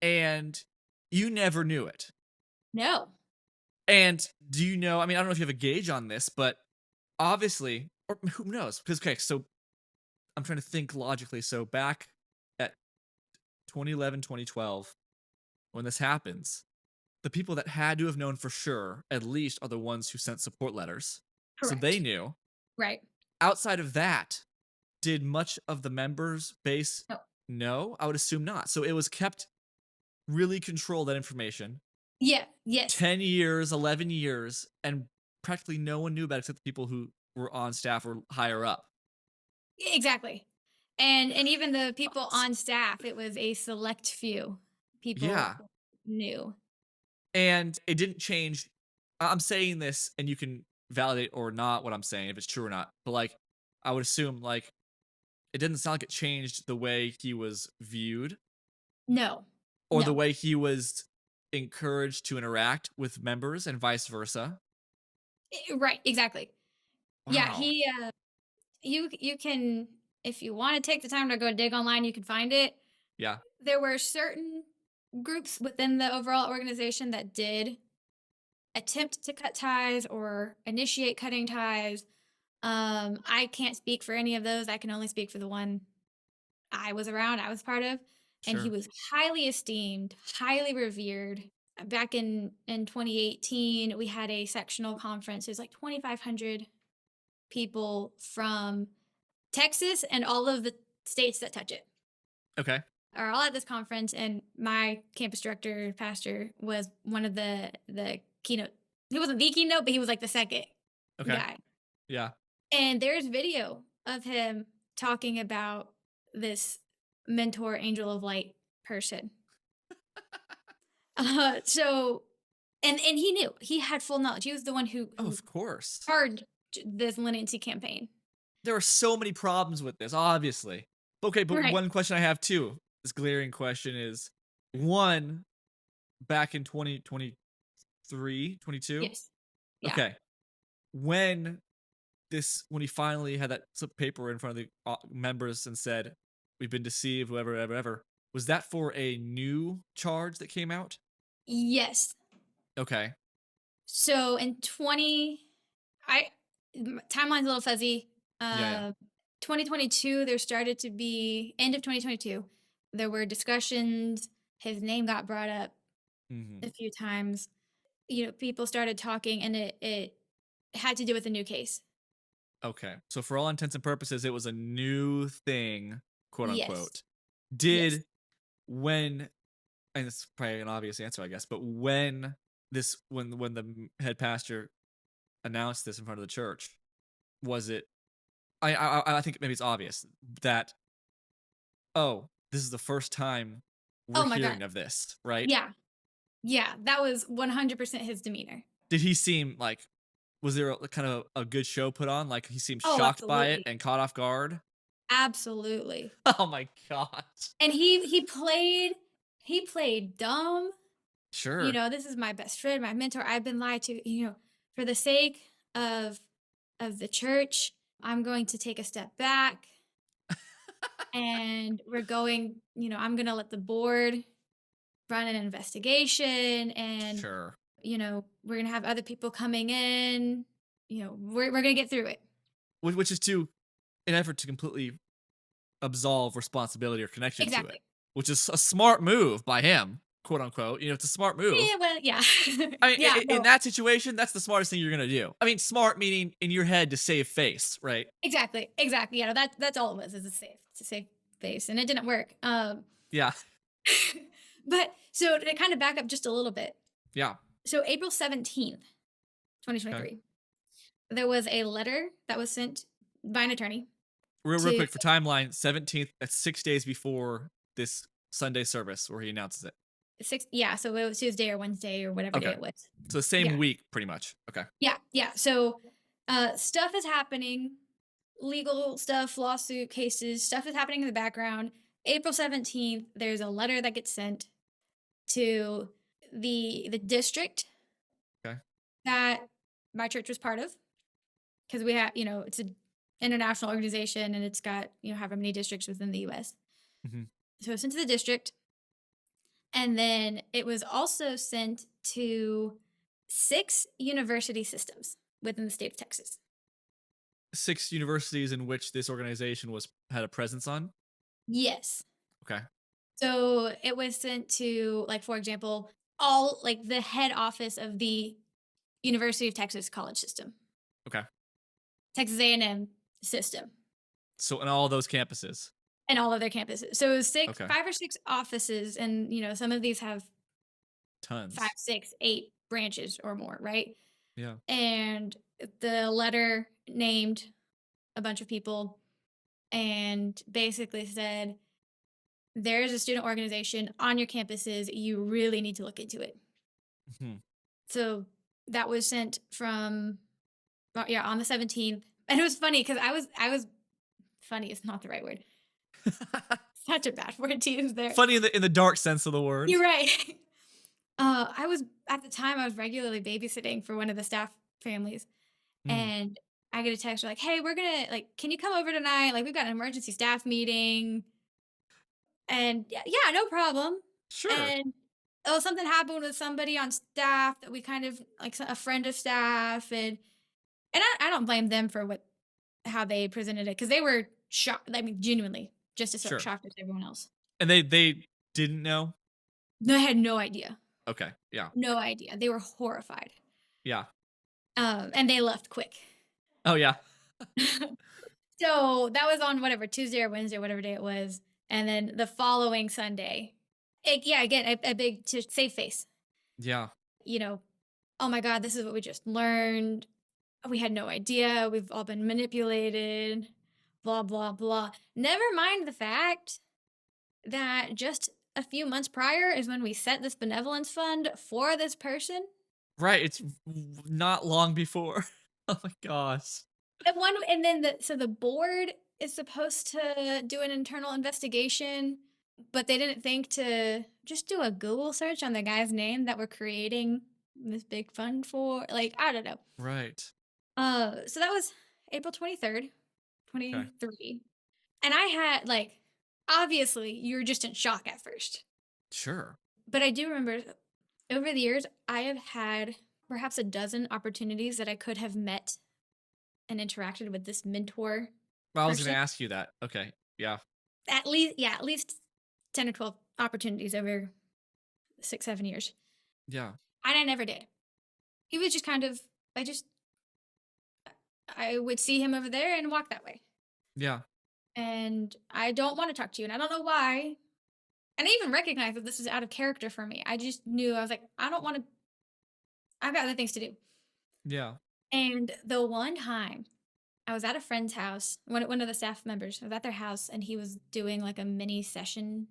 Speaker 1: and you never knew it.
Speaker 2: No.
Speaker 1: And do you know? I mean, I don't know if you have a gauge on this, but obviously, or who knows? Because okay, so I'm trying to think logically. So back at 2011, 2012, when this happens, the people that had to have known for sure, at least, are the ones who sent support letters. So they
Speaker 2: Correct.
Speaker 1: knew.
Speaker 2: Right.
Speaker 1: Outside of that, did much of the members base
Speaker 2: No.
Speaker 1: know? I would assume not. So it was kept really controlled, that information.
Speaker 2: Yeah, yes.
Speaker 1: 10 years, 11 years, and practically no one knew about it except the people who were on staff or higher up.
Speaker 2: Exactly. And even the people on staff, it was a select few people
Speaker 1: Yeah.
Speaker 2: who knew.
Speaker 1: And it didn't change. I'm saying this, and you can validate or not what I'm saying, if it's true or not. But like, I would assume like it didn't sound like it changed the way he was viewed
Speaker 2: No.
Speaker 1: or the
Speaker 2: No.
Speaker 1: way he was encouraged to interact with members and vice versa.
Speaker 2: Right, exactly. Yeah,
Speaker 1: Wow.
Speaker 2: you can, if you want to take the time to go dig online, you can find it.
Speaker 1: Yeah,
Speaker 2: There were certain groups within the overall organization that did attempt to cut ties or initiate cutting ties. I can't speak for any of those. I can only speak for the one I was around, I was part of, and he
Speaker 1: sure.
Speaker 2: was highly esteemed, highly revered. Back in 2018, we had a sectional conference. It was like 2,500 people from Texas and all of the states that touch it
Speaker 1: Okay,
Speaker 2: are all at this conference. And my campus director, pastor, was one of the keynote. He wasn't the keynote, but he was like the second
Speaker 1: okay,
Speaker 2: guy.
Speaker 1: yeah.
Speaker 2: And there's video of him talking about this mentor angel of light person. So and he knew. He had full knowledge. He was the one who
Speaker 1: Oh,
Speaker 2: who
Speaker 1: of course.
Speaker 2: started this leniency campaign.
Speaker 1: There are so many problems with this, obviously. Okay, but
Speaker 2: Right.
Speaker 1: one question I have too, this glaring question is, one, back in 2023, 22.
Speaker 2: Yes. Yeah.
Speaker 1: Okay, when when he finally had that slip of paper in front of the members and said, "We've been deceived," whatever, whatever, whatever. Was that for a new charge that came out?
Speaker 2: Yes.
Speaker 1: Okay.
Speaker 2: So in 20 I timeline's a little fuzzy.
Speaker 1: Yeah, yeah.
Speaker 2: 2022 there started to be end of 2022. There were discussions, his name got brought up
Speaker 1: Hmm.
Speaker 2: a few times. People started talking and it had to do with a new case.
Speaker 1: Okay. So for all intents and purposes, it was a new thing, quote
Speaker 2: Yes.
Speaker 1: unquote.
Speaker 2: Yes.
Speaker 1: Did when and it's probably an obvious answer, I guess, but when the head pastor announced this in front of the church, was it? I think maybe it's obvious that, oh, this is the first time we're
Speaker 2: Oh my god.
Speaker 1: hearing of this, right?
Speaker 2: Yeah. Yeah, that was 100% his demeanor.
Speaker 1: Did he seem like, was there kind of a good show put on? Like he seemed
Speaker 2: Oh,
Speaker 1: shocked by it
Speaker 2: absolutely.
Speaker 1: and caught off guard?
Speaker 2: Absolutely.
Speaker 1: Oh my god.
Speaker 2: And he played dumb.
Speaker 1: Sure.
Speaker 2: This is my best friend, my mentor. I've been lied to, for the sake of of the church, I'm going to take a step back and I'm going to let the board run an investigation and
Speaker 1: Sure.
Speaker 2: we're going to have other people coming in. We're going to get through it.
Speaker 1: Which is to an effort to completely absolve responsibility or connection to it,
Speaker 2: Exactly.
Speaker 1: which is a smart move by him, quote unquote. It's a smart move.
Speaker 2: Yeah, well, yeah.
Speaker 1: I mean,
Speaker 2: Yeah,
Speaker 1: in
Speaker 2: no.
Speaker 1: that situation, that's the smartest thing you're gonna do. I mean, smart meaning in your head to save face, right?
Speaker 2: Exactly. Exactly. Yeah, no, that's all it was, is a safe face, and it didn't work.
Speaker 1: Yeah,
Speaker 2: But so to kind of back up just a little bit.
Speaker 1: yeah.
Speaker 2: So April 17th,
Speaker 1: Okay.
Speaker 2: 2023, there was a letter that was sent by an attorney
Speaker 1: Real
Speaker 2: to
Speaker 1: quick for timeline. 17th. That's 6 days before this Sunday service where he announces it.
Speaker 2: yeah, so it was Tuesday or Wednesday or whatever day
Speaker 1: Okay,
Speaker 2: it was.
Speaker 1: so the same
Speaker 2: Yeah.
Speaker 1: week, pretty much. Okay.
Speaker 2: Yeah, yeah. So stuff is happening, legal stuff, lawsuit cases, stuff is happening in the background. April 17th, there's a letter that gets sent to the district
Speaker 1: Okay.
Speaker 2: that my church was part of, because we have, it's an international organization and it's got, however many districts within the US.
Speaker 1: Hmm.
Speaker 2: So it was sent to the district. And then it was also sent to 6 university systems within the state of Texas.
Speaker 1: 6 universities in which this organization had a presence on.
Speaker 2: Yes.
Speaker 1: Okay.
Speaker 2: So it was sent to, like, for example, all like the head office of the University of Texas college system,
Speaker 1: Okay.
Speaker 2: Texas A&M system,
Speaker 1: So in all those campuses.
Speaker 2: and all of their campuses. So it was
Speaker 1: Okay.
Speaker 2: 5 or 6 offices, and some of these have 5,
Speaker 1: Tons.
Speaker 2: 6, 8 branches or more, right?
Speaker 1: Yeah.
Speaker 2: And the letter named a bunch of people and basically said, there's a student organization on your campuses. You really need to look into it.
Speaker 1: Mhm.
Speaker 2: So that was sent from, yeah, on the 17th. And it was funny because I was funny is not the right word. Such a bad word to use there.
Speaker 1: Funny in the dark sense of the word.
Speaker 2: You're right. I was, at the time, I was regularly babysitting for one of the staff families.
Speaker 1: Mm.
Speaker 2: And I get a text like, "Hey, we're gonna like, can you come over tonight? Like, we've got an emergency staff meeting." And yeah, yeah, no problem.
Speaker 1: Sure.
Speaker 2: And oh, something happened with somebody on staff that we kind of like a friend of staff, and I don't blame them for what how they presented it because they were shocked. I mean, genuinely, just as
Speaker 1: Sure.
Speaker 2: shocked as everyone else.
Speaker 1: And they didn't know?
Speaker 2: They had no idea,
Speaker 1: Okay. Yeah.
Speaker 2: no idea. They were horrified,
Speaker 1: Yeah.
Speaker 2: and they left quick.
Speaker 1: Oh, yeah.
Speaker 2: So that was on whatever Tuesday or Wednesday, whatever day it was, and then the following Sunday, yeah, again a big to save face.
Speaker 1: Yeah.
Speaker 2: You know, oh my God, this is what we just learned. We had no idea. We've all been manipulated. Blah blah blah. Never mind the fact that just a few months prior is when we set this benevolence fund for this person.
Speaker 1: Right. It's not long before. Oh my gosh.
Speaker 2: And then the board is supposed to do an internal investigation, but they didn't think to just do a Google search on the guy's name that we're creating this big fund for. Like, I don't know.
Speaker 1: Right.
Speaker 2: So that was April 23rd,
Speaker 1: Okay.
Speaker 2: 23. And I had like obviously you were just in shock at first.
Speaker 1: Sure.
Speaker 2: But I do remember over the years I have had perhaps a dozen opportunities that I could have met and interacted with this mentor
Speaker 1: Well, I was going
Speaker 2: person.
Speaker 1: to ask you that. Okay. Yeah.
Speaker 2: At least, yeah, at least 10 or 12 opportunities over 6, 7 years.
Speaker 1: Yeah.
Speaker 2: And I never did. He was just kind of, I would see him over there and walk that way.
Speaker 1: Yeah.
Speaker 2: And I don't want to talk to you. And I don't know why. And I even recognized that this is out of character for me. I just knew, I was like, I don't want to, I've got other things to do.
Speaker 1: Yeah.
Speaker 2: And the one time I was at a friend's house, one of the staff members, I was at their house and he was doing like a mini session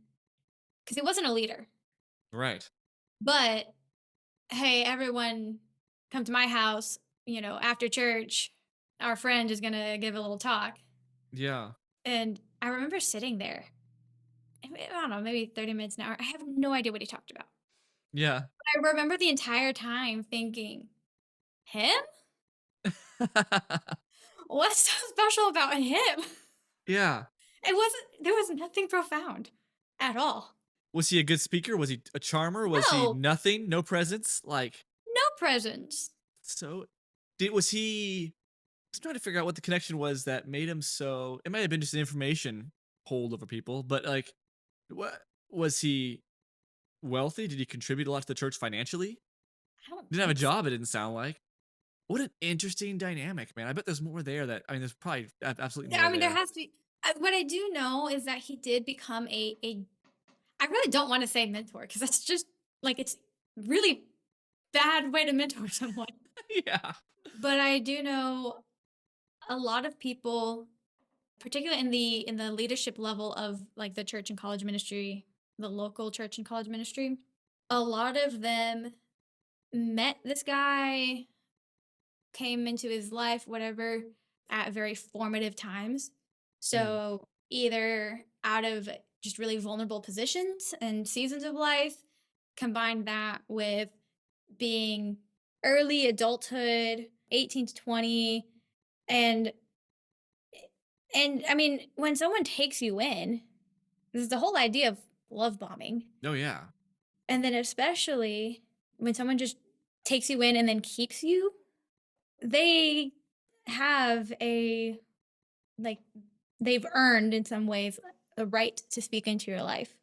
Speaker 2: because he wasn't a leader.
Speaker 1: Right.
Speaker 2: But hey, everyone come to my house, after church, our friend is going to give a little talk.
Speaker 1: Yeah.
Speaker 2: And I remember sitting there, I don't know, maybe 30 minutes an hour. I have no idea what he talked about.
Speaker 1: Yeah.
Speaker 2: I remember the entire time thinking, him? What's so special about him?
Speaker 1: Yeah.
Speaker 2: There was nothing profound at all.
Speaker 1: Was he a good speaker? Was he a charmer? Was he
Speaker 2: No,
Speaker 1: nothing? No presence? Like,
Speaker 2: no presence.
Speaker 1: so was he I was trying to figure out what the connection was that made him so it might have been just an information hold over people, but like what was he wealthy? Did he contribute a lot to the church financially?
Speaker 2: I don't
Speaker 1: Didn't have a
Speaker 2: think so.
Speaker 1: job, it didn't sound like. What an interesting dynamic, man. I bet there's more there that there's probably absolutely more
Speaker 2: I mean, there
Speaker 1: there.
Speaker 2: has to be. What I do know is that he did become a. I really don't want to say mentor because that's just like it's really bad way to mentor someone.
Speaker 1: Yeah.
Speaker 2: But I do know a lot of people, particularly in the leadership level of like the church and college ministry, the local church and college ministry. A lot of them met this guy, came into his life, whatever, at very formative times.
Speaker 1: Mm,
Speaker 2: So either out of just really vulnerable positions and seasons of life, combine that with being early adulthood, 18 to 20, and I mean, when someone takes you in, this is the whole idea of love bombing.
Speaker 1: oh yeah.
Speaker 2: And then especially when someone just takes you in and then keeps you, they have a like they've earned in some ways a right to speak into your life.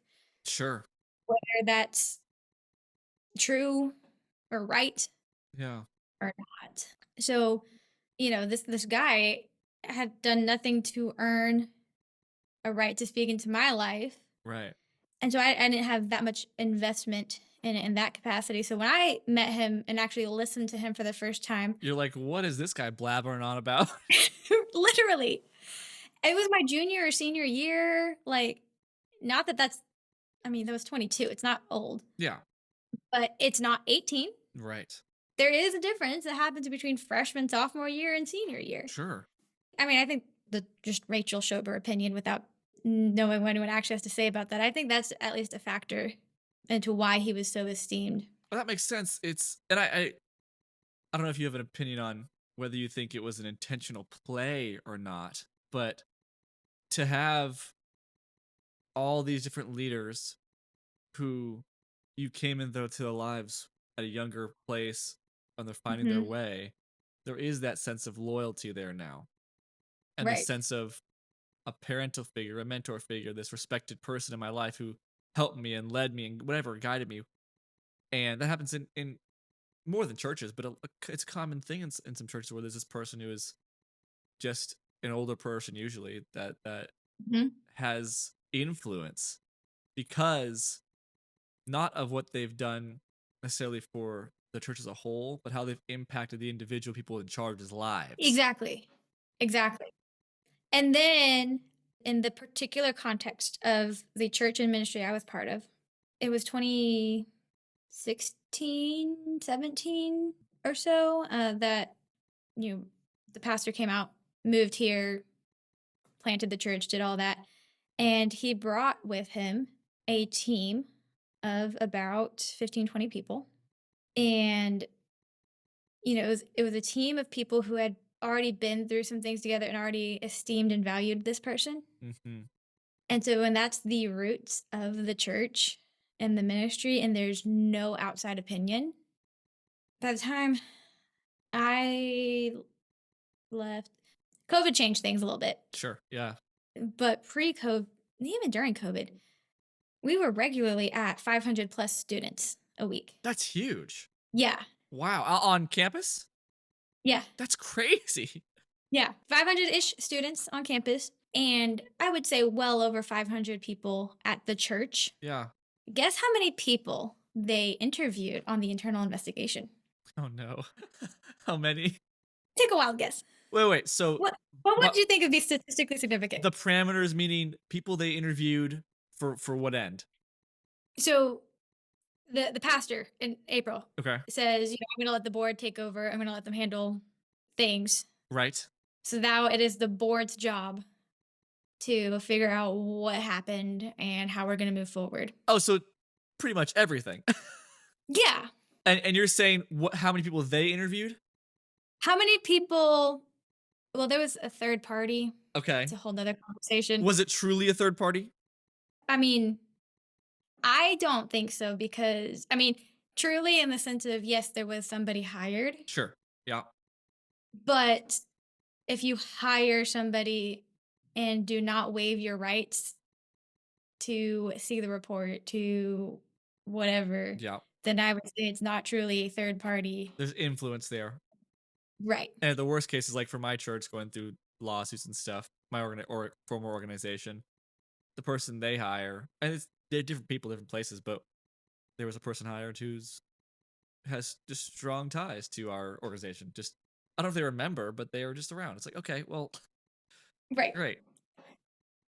Speaker 1: Sure.
Speaker 2: Whether that's true or right
Speaker 1: Yeah.
Speaker 2: or not. So, this guy had done nothing to earn a right to speak into my life.
Speaker 1: Right.
Speaker 2: And so I didn't have that much investment in it in that capacity. So when I met him and actually listened to him for the first time,
Speaker 1: You're like, what is this guy blabbering on about?
Speaker 2: literally, it was my junior or senior year. Like, not that I mean, that was 22. It's not old,
Speaker 1: Yeah.
Speaker 2: but it's not 18.
Speaker 1: Right.
Speaker 2: There is a difference that happens between freshman, sophomore year, and senior year.
Speaker 1: Sure.
Speaker 2: I mean, I think the just Rachel Schober opinion without knowing what anyone actually has to say about that, I think that's at least a factor into why he was so esteemed.
Speaker 1: Well, that makes sense. It's and I don't know if you have an opinion on whether you think it was an intentional play or not, but to have all these different leaders who you came into their lives at a younger place and they're finding their
Speaker 2: Hmm.
Speaker 1: way, there is that sense of loyalty there now. And the
Speaker 2: Right.
Speaker 1: sense of a parental figure, a mentor figure, this respected person in my life who helped me and led me and whatever, guided me. And that happens in more than churches, but it's a common thing in some churches where there's this person who is just an older person usually that
Speaker 2: Hmm.
Speaker 1: has influence because not of what they've done necessarily for the church as a whole, but how they've impacted the individual people in charge's lives.
Speaker 2: Exactly. Exactly. And then in the particular context of the church and ministry I was part of, it was 2016, 17 or so that you know the pastor came out, moved here, planted the church, did all that. And he brought with him a team of about 15, 20 people. And it was a team of people who had already been through some things together and already esteemed and valued this person.
Speaker 1: Mm-hmm.
Speaker 2: And so when that's the roots of the church and the ministry and there's no outside opinion, by the time I left, COVID changed things a little bit.
Speaker 1: Sure. Yeah.
Speaker 2: But pre-COVID, even during COVID, we were regularly at 500 plus students a week.
Speaker 1: That's huge.
Speaker 2: Yeah.
Speaker 1: Wow. On campus?
Speaker 2: Yeah.
Speaker 1: That's crazy.
Speaker 2: Yeah. 500-ish students on campus. And I would say well over 500 people at the church.
Speaker 1: Yeah.
Speaker 2: Guess how many people they interviewed on the internal investigation?
Speaker 1: Oh no. How many?
Speaker 2: Take a wild guess.
Speaker 1: Wait. So
Speaker 2: What would
Speaker 1: but
Speaker 2: you think would be statistically significant?
Speaker 1: the parameters meaning people they interviewed for what end?
Speaker 2: So the pastor in April
Speaker 1: Okay.
Speaker 2: says, I'm going to let the board take over. I'm going to let them handle things.
Speaker 1: Right.
Speaker 2: So now it is the board's job to figure out what happened and how we're going to move forward.
Speaker 1: Oh, so pretty much everything.
Speaker 2: Yeah.
Speaker 1: And you're saying how many people they interviewed?
Speaker 2: How many people? Well, there was a third party.
Speaker 1: Okay.
Speaker 2: It's a whole nother conversation.
Speaker 1: Was it truly a third party?
Speaker 2: I mean, I don't think so because, truly in the sense of, yes, there was somebody hired.
Speaker 1: Sure. Yeah.
Speaker 2: But if you hire somebody and do not waive your rights to see the report, to whatever,
Speaker 1: Yeah.
Speaker 2: then I would say it's not truly a third party.
Speaker 1: There's influence there.
Speaker 2: Right.
Speaker 1: And the worst case is like for my church going through lawsuits and stuff, my former organization, the person they hire, and they're different people, different places, but there was a person hired has just strong ties to our organization. Just I don't know if they remember, but they were just around. It's like, okay, well,
Speaker 2: Right.
Speaker 1: great.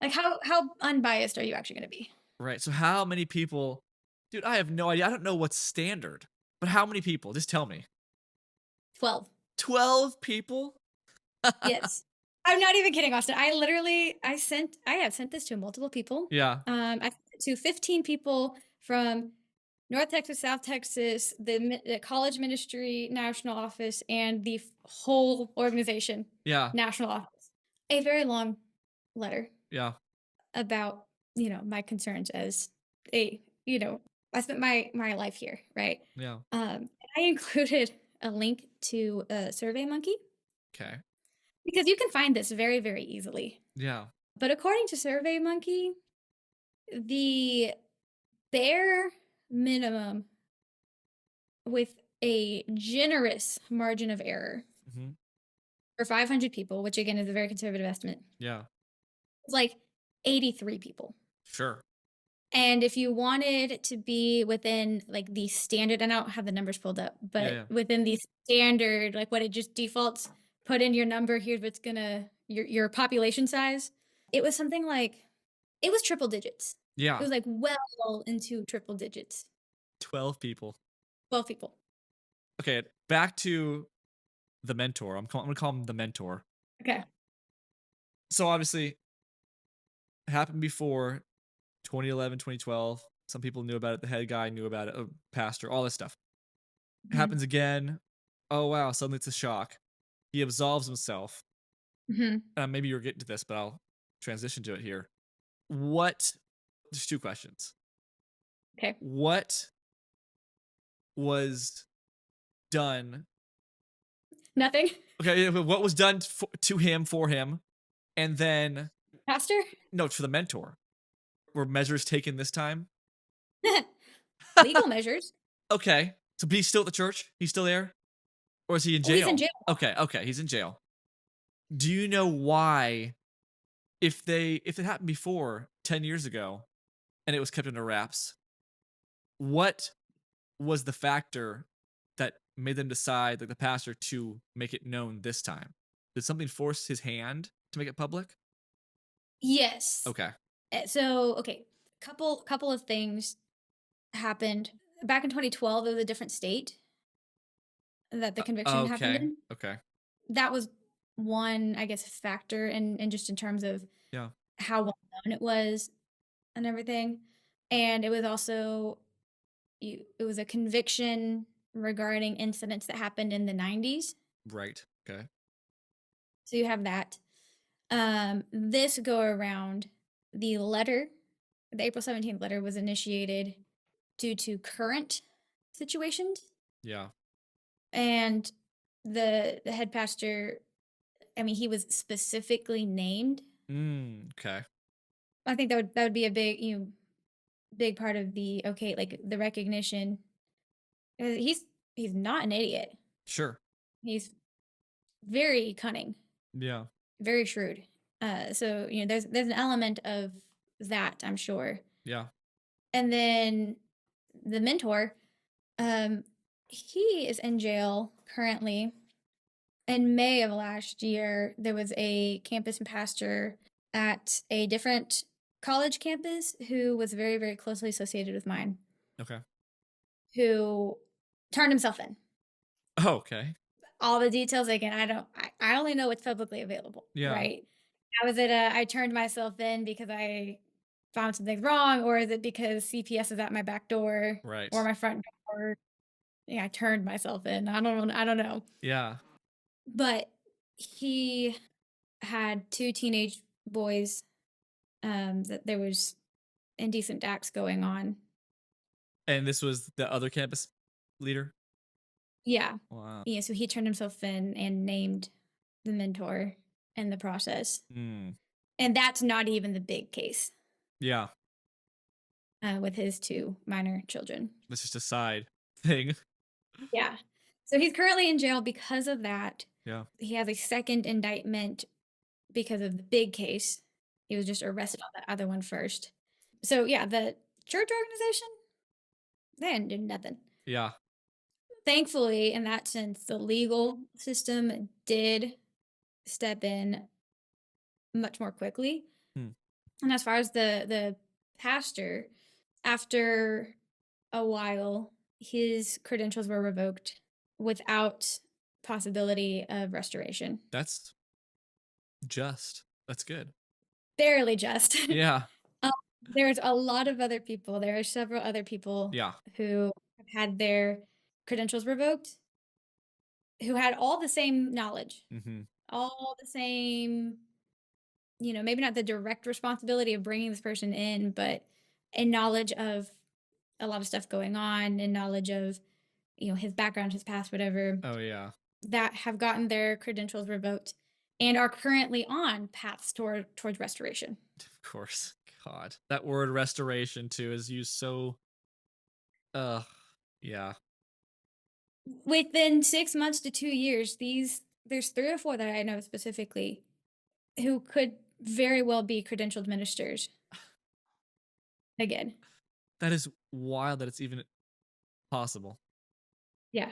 Speaker 2: Like how unbiased are you actually going to be?
Speaker 1: Right. So how many people, dude, I have no idea. I don't know what's standard, but how many people? Just tell me.
Speaker 2: 12.
Speaker 1: 12 people?
Speaker 2: Yes. I'm not even kidding, Austin. I have sent this to multiple people.
Speaker 1: Yeah.
Speaker 2: I sent it to 15 people from North Texas, South Texas, the college ministry national office, and the whole organization
Speaker 1: Yeah.
Speaker 2: national office. A very long letter
Speaker 1: Yeah.
Speaker 2: about, my concerns as I spent my life here, right?
Speaker 1: Yeah.
Speaker 2: I included a link to SurveyMonkey
Speaker 1: Okay.
Speaker 2: because you can find this very, very easily.
Speaker 1: Yeah.
Speaker 2: But according to SurveyMonkey, the bare minimum with a generous margin of error
Speaker 1: Mm-hmm.
Speaker 2: for 500 people, which again is a very conservative estimate,
Speaker 1: Yeah.
Speaker 2: it's like 83 people.
Speaker 1: Sure.
Speaker 2: And if you wanted it to be within like the standard, and I don't have the numbers pulled up, but
Speaker 1: Yeah.
Speaker 2: within the standard, like what it just defaults, put in your number, here's what's your population size. It was something like, it was triple digits.
Speaker 1: Yeah.
Speaker 2: It was like well into triple digits.
Speaker 1: 12 people.
Speaker 2: 12 people.
Speaker 1: Okay. Back to the mentor. I'm going to call him the mentor.
Speaker 2: Okay.
Speaker 1: So obviously, it happened before 2011, 2012. Some people knew about it. The head guy knew about it. A pastor, all this stuff. It
Speaker 2: Mhm.
Speaker 1: happens again. Oh, wow. Suddenly it's a shock. He absolves himself.
Speaker 2: Hmm.
Speaker 1: Maybe you're getting to this, but I'll transition to it here. What? There's two questions.
Speaker 2: Okay.
Speaker 1: What was done?
Speaker 2: Nothing.
Speaker 1: Okay, what was done to him for him, and then
Speaker 2: Pastor?
Speaker 1: no, for the mentor. Were measures taken this time?
Speaker 2: Legal measures.
Speaker 1: Okay, so but he's still at the church. He's still there, or is he in
Speaker 2: Oh, he's in
Speaker 1: jail?
Speaker 2: jail.
Speaker 1: Okay, he's in jail. Do you know why? If it happened before 10 years ago, and it was kept under wraps, what was the factor that made them decide, like the pastor, to make it known this time? Did something force his hand to make it public?
Speaker 2: Yes.
Speaker 1: Okay.
Speaker 2: So, okay, couple of things happened. Back in 2012, there was a different state that the conviction happened
Speaker 1: Okay.
Speaker 2: in.
Speaker 1: Okay.
Speaker 2: That was one, I guess, factor in just in terms of
Speaker 1: Yeah.
Speaker 2: how well known it was and everything. And it was also it was a conviction regarding incidents that happened in the 90s.
Speaker 1: Right. Okay.
Speaker 2: So you have that. This go around, the letter, the April 17th letter was initiated due to current situations.
Speaker 1: Yeah.
Speaker 2: And the head pastor, I mean, he was specifically named.
Speaker 1: Okay.
Speaker 2: I think that would be a big, big part of the okay, like the recognition. He's not an idiot.
Speaker 1: Sure.
Speaker 2: He's very cunning,
Speaker 1: Yeah.
Speaker 2: very shrewd. So there's an element of that, I'm sure.
Speaker 1: Yeah.
Speaker 2: And then the mentor, um, he is in jail currently. In May of last year, there was a campus pastor at a different college campus who was very, very closely associated with mine,
Speaker 1: Okay.
Speaker 2: who turned himself in.
Speaker 1: Okay.
Speaker 2: All the details again, I only know what's publicly available,
Speaker 1: Yeah.
Speaker 2: right? Now, is it I turned myself in because I found something wrong, or is it because CPS is at my back door
Speaker 1: Right.
Speaker 2: or my front door? Yeah, I turned myself in. I don't know.
Speaker 1: Yeah.
Speaker 2: But he had two teenage boys, that there was indecent acts going on.
Speaker 1: And this was the other campus leader?
Speaker 2: Yeah.
Speaker 1: Wow.
Speaker 2: Yeah, so he turned himself in and named the mentor in the process.
Speaker 1: Mm.
Speaker 2: And that's not even the big case,
Speaker 1: Yeah.
Speaker 2: with his two minor children.
Speaker 1: That's just a side thing.
Speaker 2: Yeah. So he's currently in jail because of that.
Speaker 1: Yeah.
Speaker 2: He has a second indictment because of the big case. He was just arrested on the other one first. So yeah, the church organization, they didn't do nothing.
Speaker 1: Yeah.
Speaker 2: Thankfully, in that sense, the legal system did step in much more quickly.
Speaker 1: Hmm.
Speaker 2: And as far as the pastor, after a while, his credentials were revoked without possibility of restoration.
Speaker 1: That's just. That's good.
Speaker 2: Barely just.
Speaker 1: Yeah.
Speaker 2: um, there's a lot of other people. There are several other people
Speaker 1: Yeah.
Speaker 2: who have had their credentials revoked, who had all the same knowledge,
Speaker 1: Mm-hmm.
Speaker 2: all the same, maybe not the direct responsibility of bringing this person in, but a knowledge of a lot of stuff going on and knowledge of, his background, his past, whatever,
Speaker 1: Oh yeah.
Speaker 2: that have gotten their credentials revoked and are currently on paths towards restoration.
Speaker 1: Of course. God. That word restoration too is used so yeah.
Speaker 2: Within 6 months to 2 years, there's 3 or 4 that I know specifically who could very well be credentialed ministers again.
Speaker 1: That is wild that it's even possible.
Speaker 2: Yeah.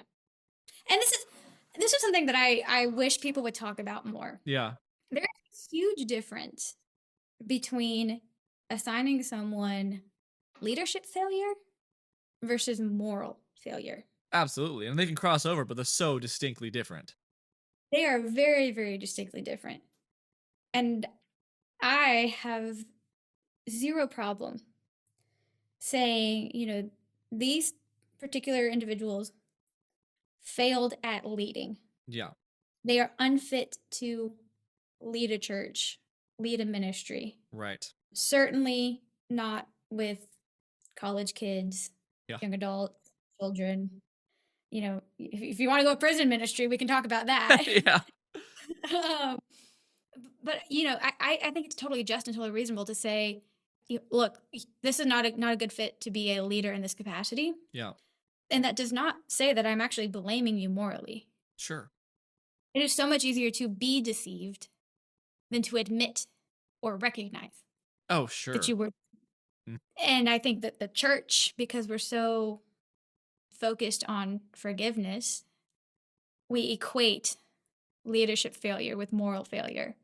Speaker 2: And this is something that I wish people would talk about more.
Speaker 1: Yeah.
Speaker 2: There's a huge difference between assigning someone leadership failure versus moral failure.
Speaker 1: Absolutely. And they can cross over, but they're so distinctly different.
Speaker 2: They are very, very distinctly different. And I have zero problem saying, these particular individuals failed at leading.
Speaker 1: Yeah.
Speaker 2: they are unfit to lead a church, lead a ministry.
Speaker 1: Right.
Speaker 2: Certainly not with college kids,
Speaker 1: Yeah.
Speaker 2: young adults, children. If you want to go prison ministry, we can talk about that.
Speaker 1: Yeah.
Speaker 2: um, but I think it's totally just and totally reasonable to say, look, this is not a good fit to be a leader in this capacity,
Speaker 1: Yeah.
Speaker 2: and that does not say that I'm actually blaming you morally.
Speaker 1: Sure.
Speaker 2: It is so much easier to be deceived than to admit or recognize
Speaker 1: Oh,
Speaker 2: that
Speaker 1: sure.
Speaker 2: you were.
Speaker 1: Mm.
Speaker 2: And I think that the church, because we're so focused on forgiveness, we equate leadership failure with moral failure.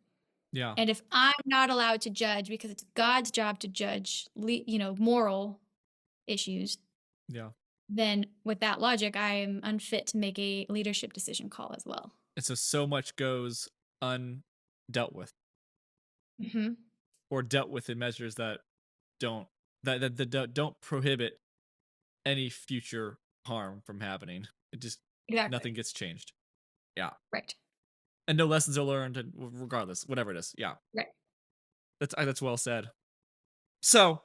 Speaker 1: Yeah.
Speaker 2: And if I'm not allowed to judge because it's God's job to judge, moral issues,
Speaker 1: Yeah.
Speaker 2: then with that logic, I am unfit to make a leadership decision call as well.
Speaker 1: And so much goes undealt with,
Speaker 2: Hmm.
Speaker 1: or dealt with in measures that don't don't prohibit any future harm from happening. It just
Speaker 2: Exactly.
Speaker 1: nothing gets changed. Yeah.
Speaker 2: Right.
Speaker 1: And no lessons are learned, and regardless, whatever it is. Yeah.
Speaker 2: Right.
Speaker 1: That's well said. So,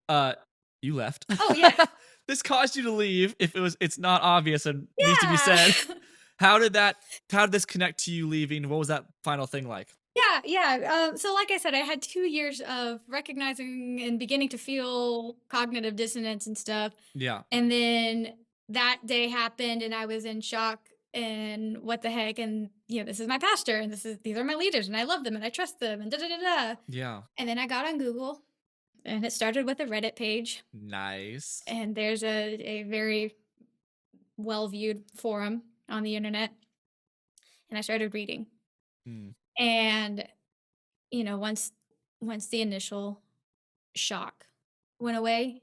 Speaker 1: uh, you left.
Speaker 2: Oh yeah.
Speaker 1: This caused you to leave. If it's not obvious and needs to be
Speaker 2: Yeah.
Speaker 1: said. How did this connect to you leaving? What was that final thing like?
Speaker 2: Yeah. So, like I said, I had 2 years of recognizing and beginning to feel cognitive dissonance and stuff.
Speaker 1: Yeah.
Speaker 2: And then that day happened, and I was in shock. And what the heck? And this is my pastor, and these are my leaders, and I love them, and I trust them, and da da da da.
Speaker 1: Yeah.
Speaker 2: And then I got on Google, and it started with a Reddit page,
Speaker 1: Nice.
Speaker 2: and there's a very well viewed forum on the internet, and I started reading.
Speaker 1: Mm.
Speaker 2: And once the initial shock went away,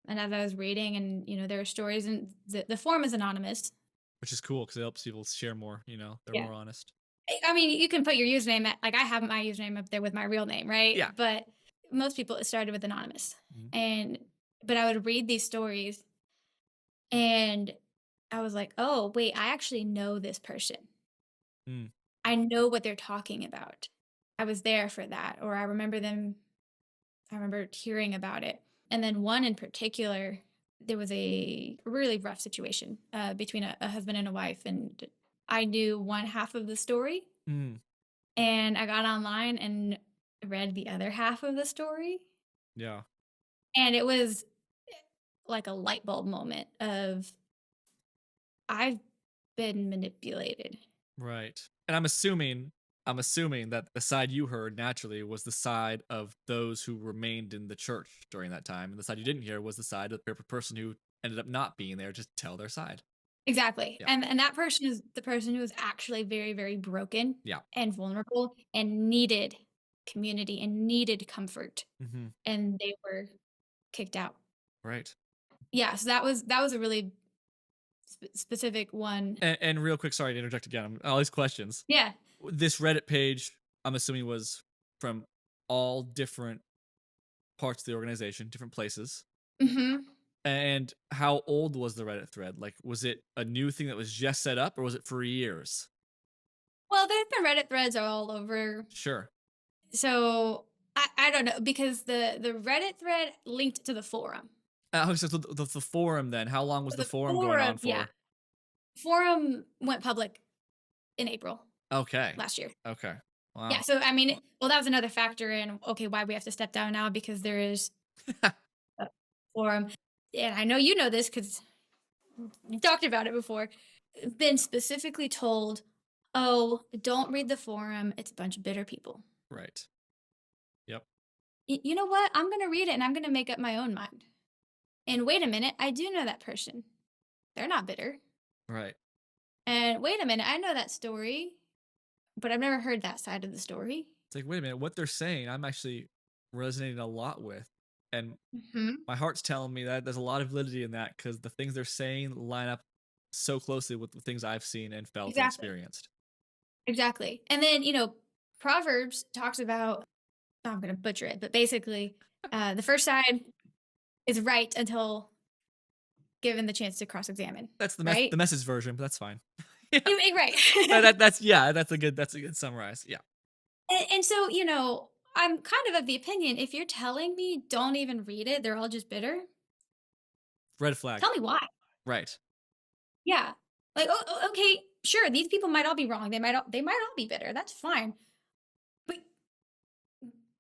Speaker 2: and as I was reading, and there are stories, and the forum is anonymous.
Speaker 1: Which is cool because it helps people share more. They're
Speaker 2: Yeah.
Speaker 1: more honest.
Speaker 2: I mean, you can put your username like I have my username up there with my real name, right?
Speaker 1: Yeah.
Speaker 2: But most people, it started with anonymous.
Speaker 1: Mhm.
Speaker 2: But I would read these stories, and I was like, oh wait, I actually know this person.
Speaker 1: Mm.
Speaker 2: I know what they're talking about. I was there for that, or I remember hearing about it. And then one in particular, there was a really rough situation between a husband and a wife, and I knew one half of the story,
Speaker 1: Mm.
Speaker 2: and I got online and read the other half of the story,
Speaker 1: Yeah.
Speaker 2: and it was like a light bulb moment of I've been manipulated.
Speaker 1: Right. And I'm assuming that the side you heard naturally was the side of those who remained in the church during that time, and the side you didn't hear was the side of the person who ended up not being there to tell their side.
Speaker 2: Exactly.
Speaker 1: Yeah.
Speaker 2: And that person is the person who was actually very, very broken
Speaker 1: Yeah.
Speaker 2: and vulnerable and needed community and needed comfort.
Speaker 1: Mm-hmm.
Speaker 2: And they were kicked out.
Speaker 1: Right.
Speaker 2: Yeah. So that was a really specific one.
Speaker 1: And real quick, sorry to interject again. All these questions.
Speaker 2: Yeah.
Speaker 1: This Reddit page, I'm assuming, was from all different parts of the organization, different places.
Speaker 2: Mm-hmm.
Speaker 1: And how old was the Reddit thread? Like, was it a new thing that was just set up, or was it for years?
Speaker 2: Well, there's been Reddit threads all over.
Speaker 1: Sure.
Speaker 2: So I don't know, because the Reddit thread linked to the forum.
Speaker 1: So the forum then, how long was
Speaker 2: So
Speaker 1: the forum going on for?
Speaker 2: Yeah. Forum went public in April
Speaker 1: Okay.
Speaker 2: last year.
Speaker 1: Okay. Wow.
Speaker 2: Yeah, so I mean, well, that was another factor in why we have to step down now, because there is a forum, and I know you know this because you talked about it before. Been specifically told, oh, don't read the forum; it's a bunch of bitter people.
Speaker 1: Right. Yep.
Speaker 2: You know what? I'm gonna read it, and I'm gonna make up my own mind. And wait a minute, I do know that person. They're not bitter.
Speaker 1: Right.
Speaker 2: And wait a minute, I know that story, but I've never heard that side of the story.
Speaker 1: It's like, wait a minute, what they're saying, I'm actually resonating a lot with. And
Speaker 2: Mm-hmm.
Speaker 1: my heart's telling me that there's a lot of validity in that, because the things they're saying line up so closely with the things I've seen and felt and experienced.
Speaker 2: Exactly. And then, Proverbs talks about, I'm going to butcher it, but basically, the first side is right until given the chance to cross-examine.
Speaker 1: That's the
Speaker 2: right?
Speaker 1: the message version, but that's fine. Yeah.
Speaker 2: Right.
Speaker 1: That's a good summarize. Yeah.
Speaker 2: And so, I'm kind of the opinion, if you're telling me don't even read it, they're all just bitter,
Speaker 1: Red flag.
Speaker 2: tell me why.
Speaker 1: Right.
Speaker 2: Yeah. Like, okay, sure, these people might all be wrong. They might all be bitter. That's fine. But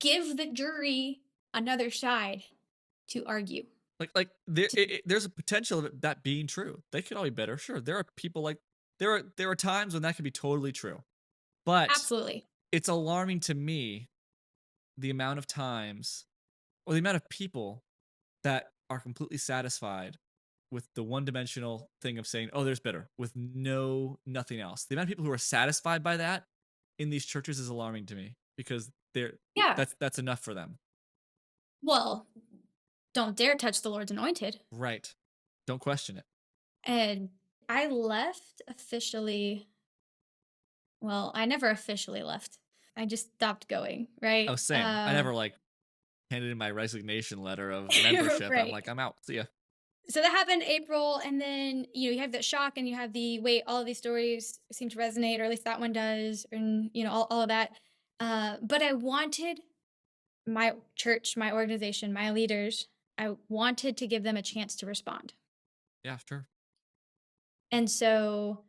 Speaker 2: give the jury another side to argue.
Speaker 1: Like there's a potential of that being true. They could all be better. Sure, there are people like there are times when that can be totally true, but
Speaker 2: Absolutely.
Speaker 1: it's alarming to me the amount of times or the amount of people that are completely satisfied with the one-dimensional thing of saying, "Oh, there's better," with nothing else. The amount of people who are satisfied by that in these churches is alarming to me because
Speaker 2: Yeah.
Speaker 1: that's enough for them.
Speaker 2: Well, don't dare touch the Lord's anointed.
Speaker 1: Right. Don't question it.
Speaker 2: And I left officially. Well, I never officially left. I just stopped going,
Speaker 1: Oh,
Speaker 2: right?
Speaker 1: same. I never like handed in my resignation letter of membership. I'm
Speaker 2: Right.
Speaker 1: like, I'm out. See ya.
Speaker 2: So that happened April, and then you have that shock, and you have the wait. All of these stories seem to resonate, or at least that one does, and all of that. But I wanted my church, my organization, my leaders. I wanted to give them a chance to respond,
Speaker 1: Yeah, sure.
Speaker 2: and so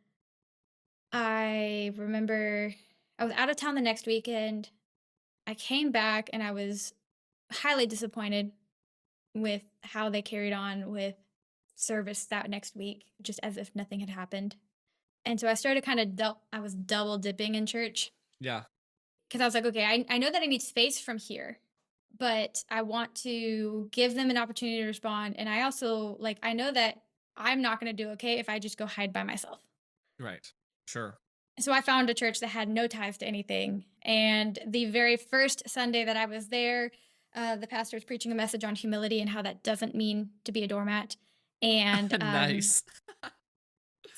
Speaker 2: I remember I was out of town the next weekend. I came back, and I was highly disappointed with how they carried on with service that next week, just as if nothing had happened. And so I started kind of, I was double dipping in church
Speaker 1: Yeah.
Speaker 2: because I was like, okay, I know that I need space from here, but I want to give them an opportunity to respond. And I also, like, I know that I'm not going to do okay if I just go hide by myself.
Speaker 1: Right. Sure.
Speaker 2: So I found a church that had no ties to anything. And the very first Sunday that I was there, the pastor was preaching a message on humility and how that doesn't mean to be a doormat. And
Speaker 1: Nice.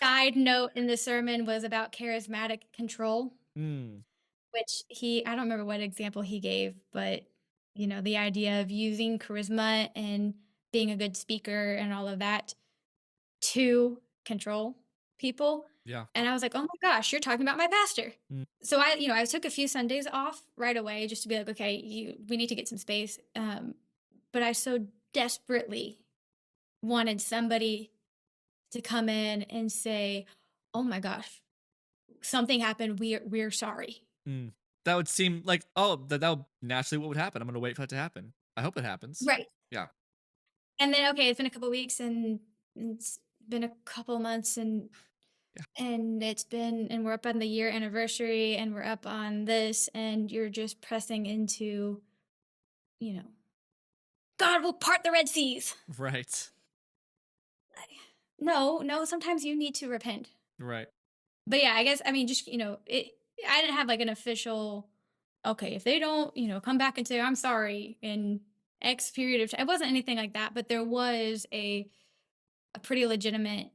Speaker 2: side note in the sermon was about charismatic control,
Speaker 1: Mm.
Speaker 2: which I don't remember what example he gave, but the idea of using charisma and being a good speaker and all of that to control people.
Speaker 1: Yeah.
Speaker 2: And I was like, "Oh my gosh, you're talking about my pastor."
Speaker 1: Mm.
Speaker 2: So I took a few Sundays off right away just to be like, "Okay, we need to get some space." But I so desperately wanted somebody to come in and say, "Oh my gosh, something happened. We're sorry."
Speaker 1: Mm. That would seem like, oh, that would naturally what would happen. I'm gonna wait for that to happen. I hope it happens.
Speaker 2: Right.
Speaker 1: Yeah.
Speaker 2: And then okay, it's been a couple weeks, and it's been a couple months, and
Speaker 1: Yeah.
Speaker 2: we're up on the year anniversary, and we're up on this, and you're just pressing into, you know, God will part the Red Seas.
Speaker 1: Right.
Speaker 2: No, no, sometimes you need to repent.
Speaker 1: Right.
Speaker 2: But yeah, I guess I mean just, I didn't have like an official, okay, if they don't, come back and say I'm sorry in X period of time. It wasn't anything like that, but there was a pretty legitimate,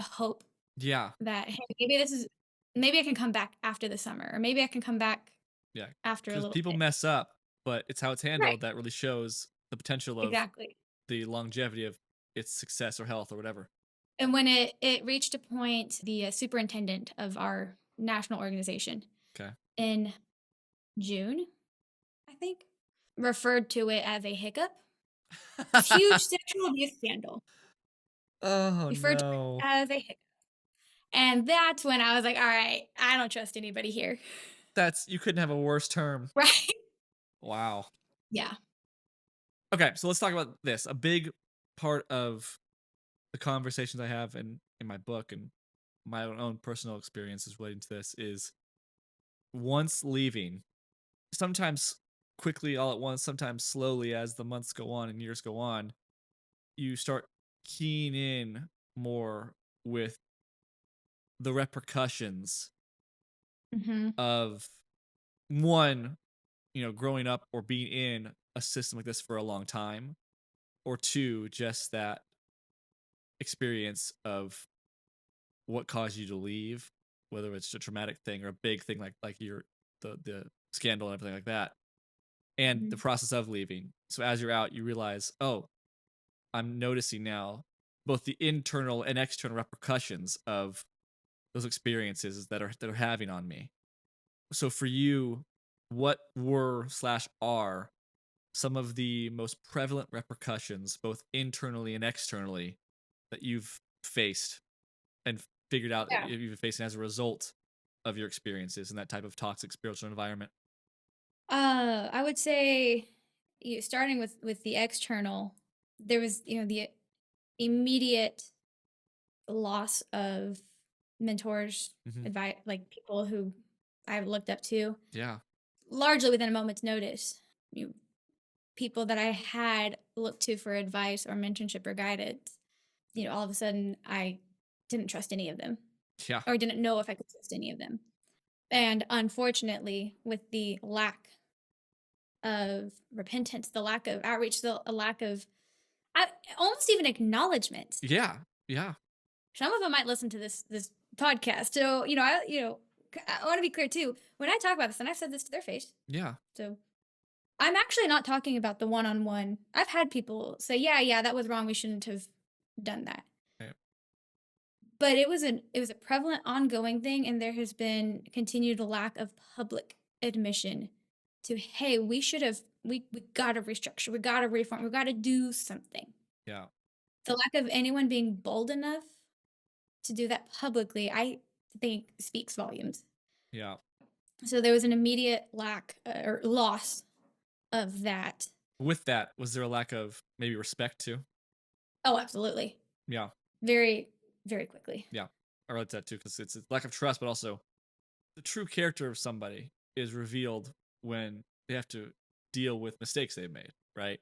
Speaker 2: hope
Speaker 1: Yeah.
Speaker 2: that hey, maybe I can come back after the summer, or maybe I can come back
Speaker 1: Yeah.
Speaker 2: after a
Speaker 1: Because
Speaker 2: little
Speaker 1: people
Speaker 2: bit.
Speaker 1: mess up, but it's how it's
Speaker 2: Right.
Speaker 1: handled that really shows the potential of
Speaker 2: Exactly.
Speaker 1: the longevity of its success or health or whatever.
Speaker 2: And when it reached a point, the superintendent of our national organization
Speaker 1: Okay.
Speaker 2: in June, I think, referred to it as a hiccup. A huge sexual abuse scandal.
Speaker 1: Oh
Speaker 2: Referred to it
Speaker 1: no.
Speaker 2: as a hiccup. And that's when I was like, all right, I don't trust anybody here.
Speaker 1: That's you couldn't have a worse term.
Speaker 2: Right?
Speaker 1: Wow.
Speaker 2: Yeah.
Speaker 1: Okay, so let's talk about this. A big part of the conversations I have in my book and my own personal experiences relating to this is once leaving, sometimes quickly all at once, sometimes slowly as the months go on and years go on, you start keying in more with the repercussions
Speaker 2: Hmm.
Speaker 1: of one, growing up or being in a system like this for a long time, or two, just that experience of what caused you to leave, whether it's a traumatic thing or a big thing like your the scandal and everything like that, and the
Speaker 2: Hmm.
Speaker 1: process of leaving. So as you're out, you realize, oh, I'm noticing now both the internal and external repercussions of those experiences that are having on me. So for you, what were slash are some of the most prevalent repercussions, both internally and externally, that you've faced and figured out that
Speaker 2: Yeah.
Speaker 1: you've been facing as a result of your experiences in that type of toxic spiritual environment?
Speaker 2: I would say, starting with the external, there was, the immediate loss of mentors,
Speaker 1: Hmm.
Speaker 2: advice, like people who I looked up to,
Speaker 1: Yeah.
Speaker 2: largely within a moment's notice. You People that I had looked to for advice or mentorship or guidance, all of a sudden I didn't trust any of them,
Speaker 1: Yeah.
Speaker 2: or didn't know if I could trust any of them. And unfortunately, with the lack of repentance, the lack of outreach, the a lack of I, almost even acknowledgement.
Speaker 1: Yeah. Yeah.
Speaker 2: Some of them might listen to this podcast, so I want to be clear too. When I talk about this, and I've said this to their face,
Speaker 1: Yeah.
Speaker 2: so I'm actually not talking about the one-on-one. I've had people say, "Yeah, yeah, that was wrong. We shouldn't have done that."
Speaker 1: Okay.
Speaker 2: But it was a prevalent, ongoing thing, and there has been continued lack of public admission to, hey, we gotta restructure, we gotta reform, we gotta do something.
Speaker 1: Yeah.
Speaker 2: The lack of anyone being bold enough to do that publicly, I think, speaks volumes.
Speaker 1: Yeah.
Speaker 2: So there was an immediate lack, or loss of that.
Speaker 1: With that, was there a lack of maybe respect too?
Speaker 2: Oh, absolutely.
Speaker 1: Yeah.
Speaker 2: Very, very quickly.
Speaker 1: Yeah. I relate to that too because it's a lack of trust, but also the true character of somebody is revealed when they have to deal with mistakes they've made, right?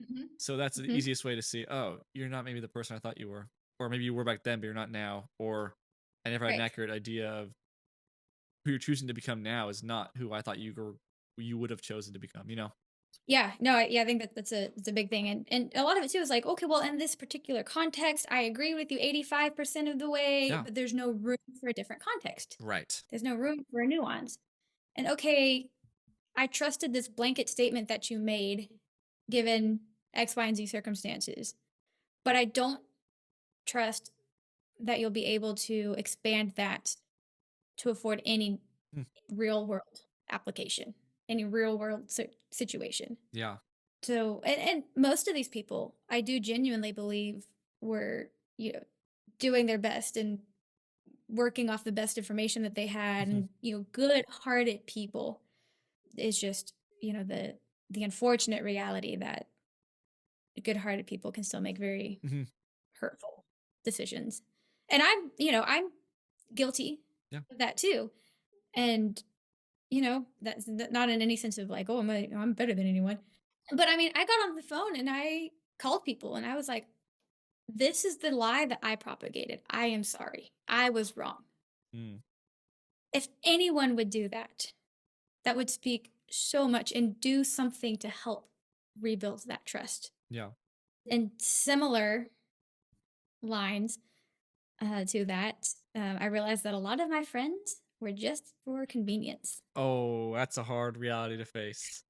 Speaker 2: Mhm,
Speaker 1: So that's the
Speaker 2: mhm.
Speaker 1: easiest way to see, oh, you're not maybe the person I thought you were. Or maybe you were back then, but you're not now. Or I never had an
Speaker 2: Right.
Speaker 1: accurate idea of who you're choosing to become now is not who I thought you would have chosen to become, you know?
Speaker 2: Yeah, no, I think that's a big thing, and a lot of it too is like, okay, well, in this particular context, I agree with you 85% of the way,
Speaker 1: Yeah.
Speaker 2: but there's no room for a different context.
Speaker 1: Right.
Speaker 2: There's no room for a nuance. And okay, I trusted this blanket statement that you made, given X, Y, and Z circumstances, but I don't trust that you'll be able to expand that to afford any
Speaker 1: Hmm.
Speaker 2: real world application, any real world situation.
Speaker 1: Yeah.
Speaker 2: So, and most of these people, I do genuinely believe were, doing their best and working off the best information that they had,
Speaker 1: Hmm.
Speaker 2: and, good-hearted people. Is just, the unfortunate reality that good-hearted people can still make very
Speaker 1: Hmm.
Speaker 2: hurtful decisions. And I'm guilty
Speaker 1: Yeah.
Speaker 2: of that too. And, that's not in any sense of like, oh, I'm better than anyone. But I mean, I got on the phone and I called people and I was like, this is the lie that I propagated. I am sorry. I was wrong.
Speaker 1: Mm.
Speaker 2: If anyone would do that, that would speak so much and do something to help rebuild that trust.
Speaker 1: Yeah.
Speaker 2: And similar lines, to that, I realized that a lot of my friends were just for convenience.
Speaker 1: Oh, that's a hard reality to face.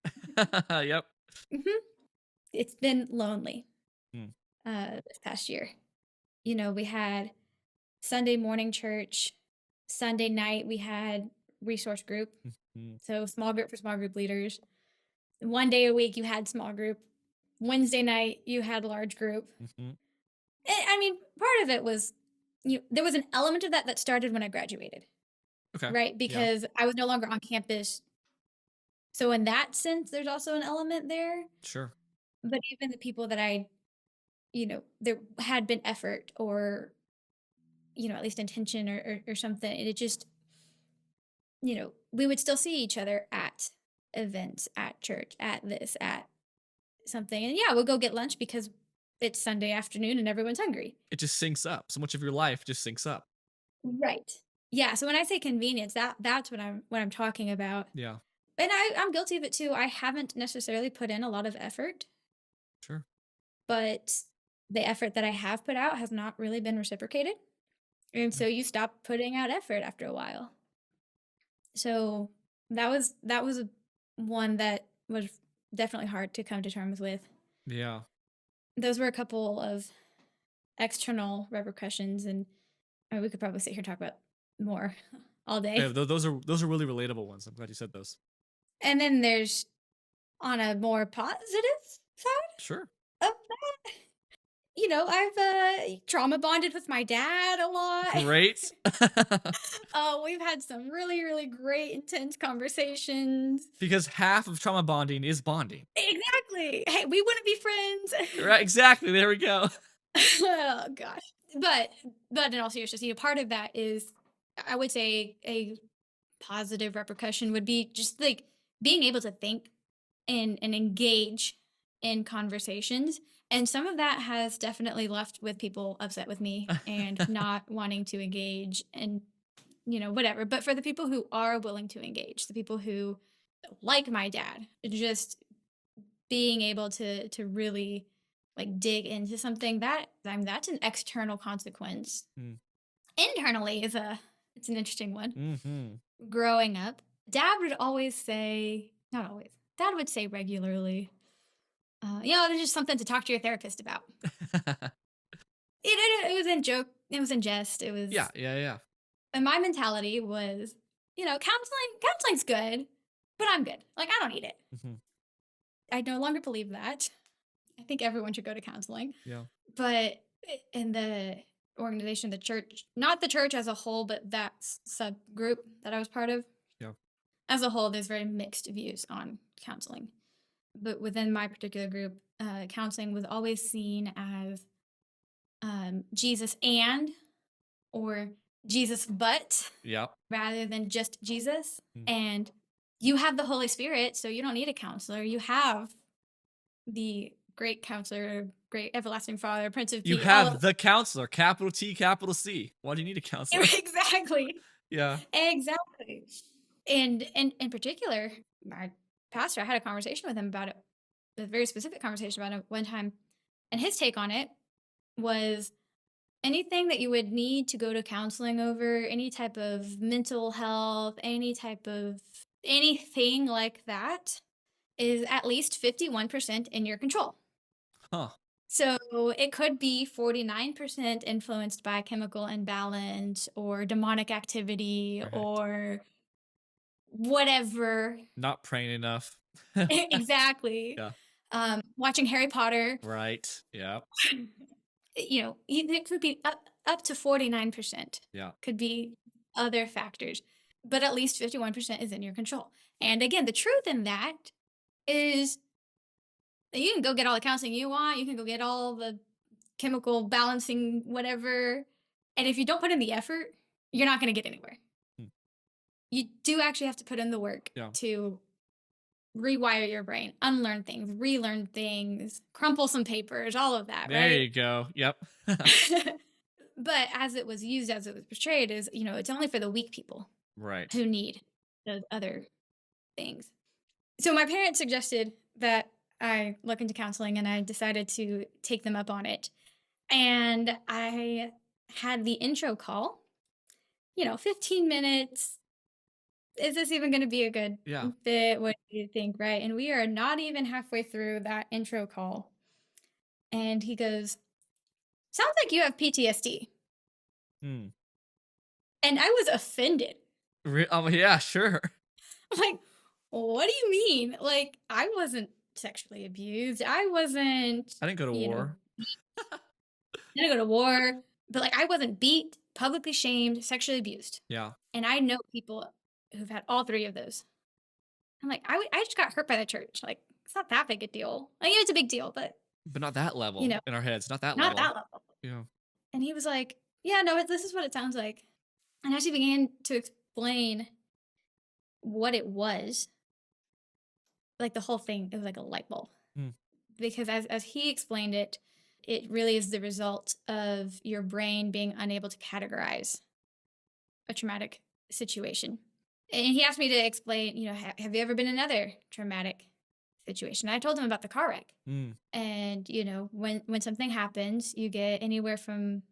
Speaker 1: Yep.
Speaker 2: Mhm. It's been lonely,
Speaker 1: Mm.
Speaker 2: this past year. We had Sunday morning church. Sunday night, we had resource group.
Speaker 1: Mhm.
Speaker 2: So small group for small group leaders. One day a week, you had small group. Wednesday night, you had large group.
Speaker 1: Mhm.
Speaker 2: I mean, part of it was, there was an element of that that started when I graduated,
Speaker 1: Okay.
Speaker 2: right?
Speaker 1: Yeah.
Speaker 2: Because I was no longer on campus. So in that sense, there's also an element there.
Speaker 1: Sure.
Speaker 2: But even the people that there had been effort, or, at least intention, or something. And it just, we would still see each other at events, at church, at this, at something. And yeah, we'll go get lunch because it's Sunday afternoon and everyone's hungry.
Speaker 1: It just syncs up. So much of your life just syncs up.
Speaker 2: Right. Yeah. So when I say convenience, that's what I'm talking about.
Speaker 1: Yeah.
Speaker 2: And I'm guilty of it too. I haven't necessarily put in a lot of effort,
Speaker 1: Sure.
Speaker 2: but the effort that I have put out has not really been reciprocated. And
Speaker 1: Yeah.
Speaker 2: so you stop putting out effort after a while. So that was one that was definitely hard to come to terms with.
Speaker 1: Yeah.
Speaker 2: Those were a couple of external repercussions, and I mean, we could probably sit here and talk about more all
Speaker 1: Yeah,
Speaker 2: day.
Speaker 1: those are really relatable ones. I'm glad you said those.
Speaker 2: And then there's on a more positive side
Speaker 1: Sure.
Speaker 2: of that, I've trauma bonded with my dad a lot.
Speaker 1: Great.
Speaker 2: We've had some really, really great, intense conversations.
Speaker 1: Because half of trauma bonding is bonding.
Speaker 2: Exactly. Hey, we wouldn't be friends.
Speaker 1: Right, exactly. There we go.
Speaker 2: Oh gosh. But in all seriousness, part of that is, I would say, a positive repercussion would be just like being able to think and engage in conversations. And some of that has definitely left with people upset with me and not wanting to engage and whatever. But for the people who are willing to engage, the people who like my dad, just being able to really like dig into something, that's an external consequence.
Speaker 1: Mm.
Speaker 2: Internally is a it's an interesting one.
Speaker 1: Mm-hmm.
Speaker 2: Growing up, dad would always say, not always, dad would say regularly, there's just something to talk to your therapist about. It was in joke, it was in jest, it
Speaker 1: Yeah,
Speaker 2: was,
Speaker 1: yeah, yeah.
Speaker 2: and my mentality was, counseling's good, but I'm good. Like, I don't need it.
Speaker 1: Mm-hmm.
Speaker 2: I no longer believe that. I think everyone should go to counseling.
Speaker 1: Yeah.
Speaker 2: But in the organization, the church, not the church as a whole, but that subgroup that I was part of,
Speaker 1: Yeah.
Speaker 2: as a whole, there's very mixed views on counseling. But within my particular group, counseling was always seen as Jesus or Jesus but,
Speaker 1: Yeah.
Speaker 2: rather than just Jesus.
Speaker 1: Mm.
Speaker 2: And you have the Holy Spirit, so you don't need a counselor. You have the great counselor, great everlasting Father, Prince of
Speaker 1: You
Speaker 2: Peace. All
Speaker 1: have the counselor, capital T, capital C. Why do you need a counselor?
Speaker 2: exactly,
Speaker 1: Yeah.
Speaker 2: exactly. And in particular, my pastor, I had a conversation with him about it, a very specific conversation about it one time, and his take on it was anything that you would need to go to counseling over, any type of mental health, any type of anything like that, is at least 51% in your control.
Speaker 1: Huh.
Speaker 2: So it could be 49% influenced by chemical imbalance or demonic activity
Speaker 1: Right.
Speaker 2: or whatever.
Speaker 1: Not praying enough.
Speaker 2: Exactly.
Speaker 1: Yeah.
Speaker 2: Watching Harry Potter,
Speaker 1: Right. Yeah.
Speaker 2: it could be up to 49%.
Speaker 1: Yeah.
Speaker 2: Could be other factors, but at least 51% is in your control. And again, the truth in that is you can go get all the counseling you want. You can go get all the chemical balancing, whatever. And if you don't put in the effort, you're not going to get anywhere.
Speaker 1: Hmm.
Speaker 2: You do actually have to put in the work
Speaker 1: Yeah.
Speaker 2: to rewire your brain, unlearn things, relearn things, crumple some papers, all of that,
Speaker 1: There
Speaker 2: right?
Speaker 1: you go. Yep.
Speaker 2: But as it was used, as it was portrayed, is, it's only for the weak people
Speaker 1: Right.
Speaker 2: who need those other things. So my parents suggested that I look into counseling, and I decided to take them up on it. And I had the intro call, 15 minutes. Is this even going to be a good
Speaker 1: Yeah.
Speaker 2: fit? What do you think? Right. And we are not even halfway through that intro call. And he goes, sounds like you have PTSD.
Speaker 1: Hmm.
Speaker 2: And I was offended.
Speaker 1: Oh, yeah, sure.
Speaker 2: I'm like, what do you mean? Like, I wasn't sexually abused. I wasn't,
Speaker 1: I didn't go to war.
Speaker 2: I didn't go to war, but like, I wasn't beat, publicly shamed, sexually abused.
Speaker 1: Yeah.
Speaker 2: And I know people who've had all three of those. I'm like, I just got hurt by the church. Like, it's not that big a deal. Like, it's a big deal, but
Speaker 1: But not that level in our heads. Not that
Speaker 2: not
Speaker 1: level.
Speaker 2: that level.
Speaker 1: Yeah.
Speaker 2: And he was like, yeah, no, this is what it sounds like. And as he began to explain what it was, like the whole thing, it was like a light bulb.
Speaker 1: Hmm.
Speaker 2: Because as he explained it, it really is the result of your brain being unable to categorize a traumatic situation. And he asked me to explain, have you ever been in another traumatic situation? I told him about the car wreck.
Speaker 1: Hmm.
Speaker 2: And, when something happens, you get anywhere from,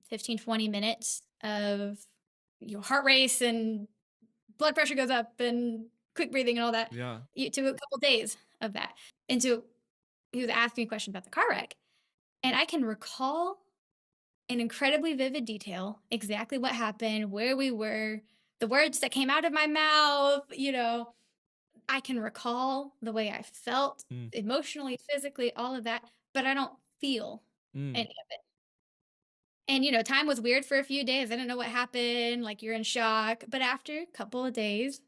Speaker 2: 15, 20 minutes of your heart race and blood pressure goes up and quick breathing and all that.
Speaker 1: Yeah.
Speaker 2: To a couple days of that. And so he was asking me a question about the car wreck. And I can recall in incredibly vivid detail exactly what happened, where we were, the words that came out of my mouth. I can recall the way I felt
Speaker 1: Mm.
Speaker 2: emotionally, physically, all of that, but I don't feel
Speaker 1: Mm.
Speaker 2: any of it. And, time was weird for a few days. I didn't know what happened. Like you're in shock. But after a couple of days,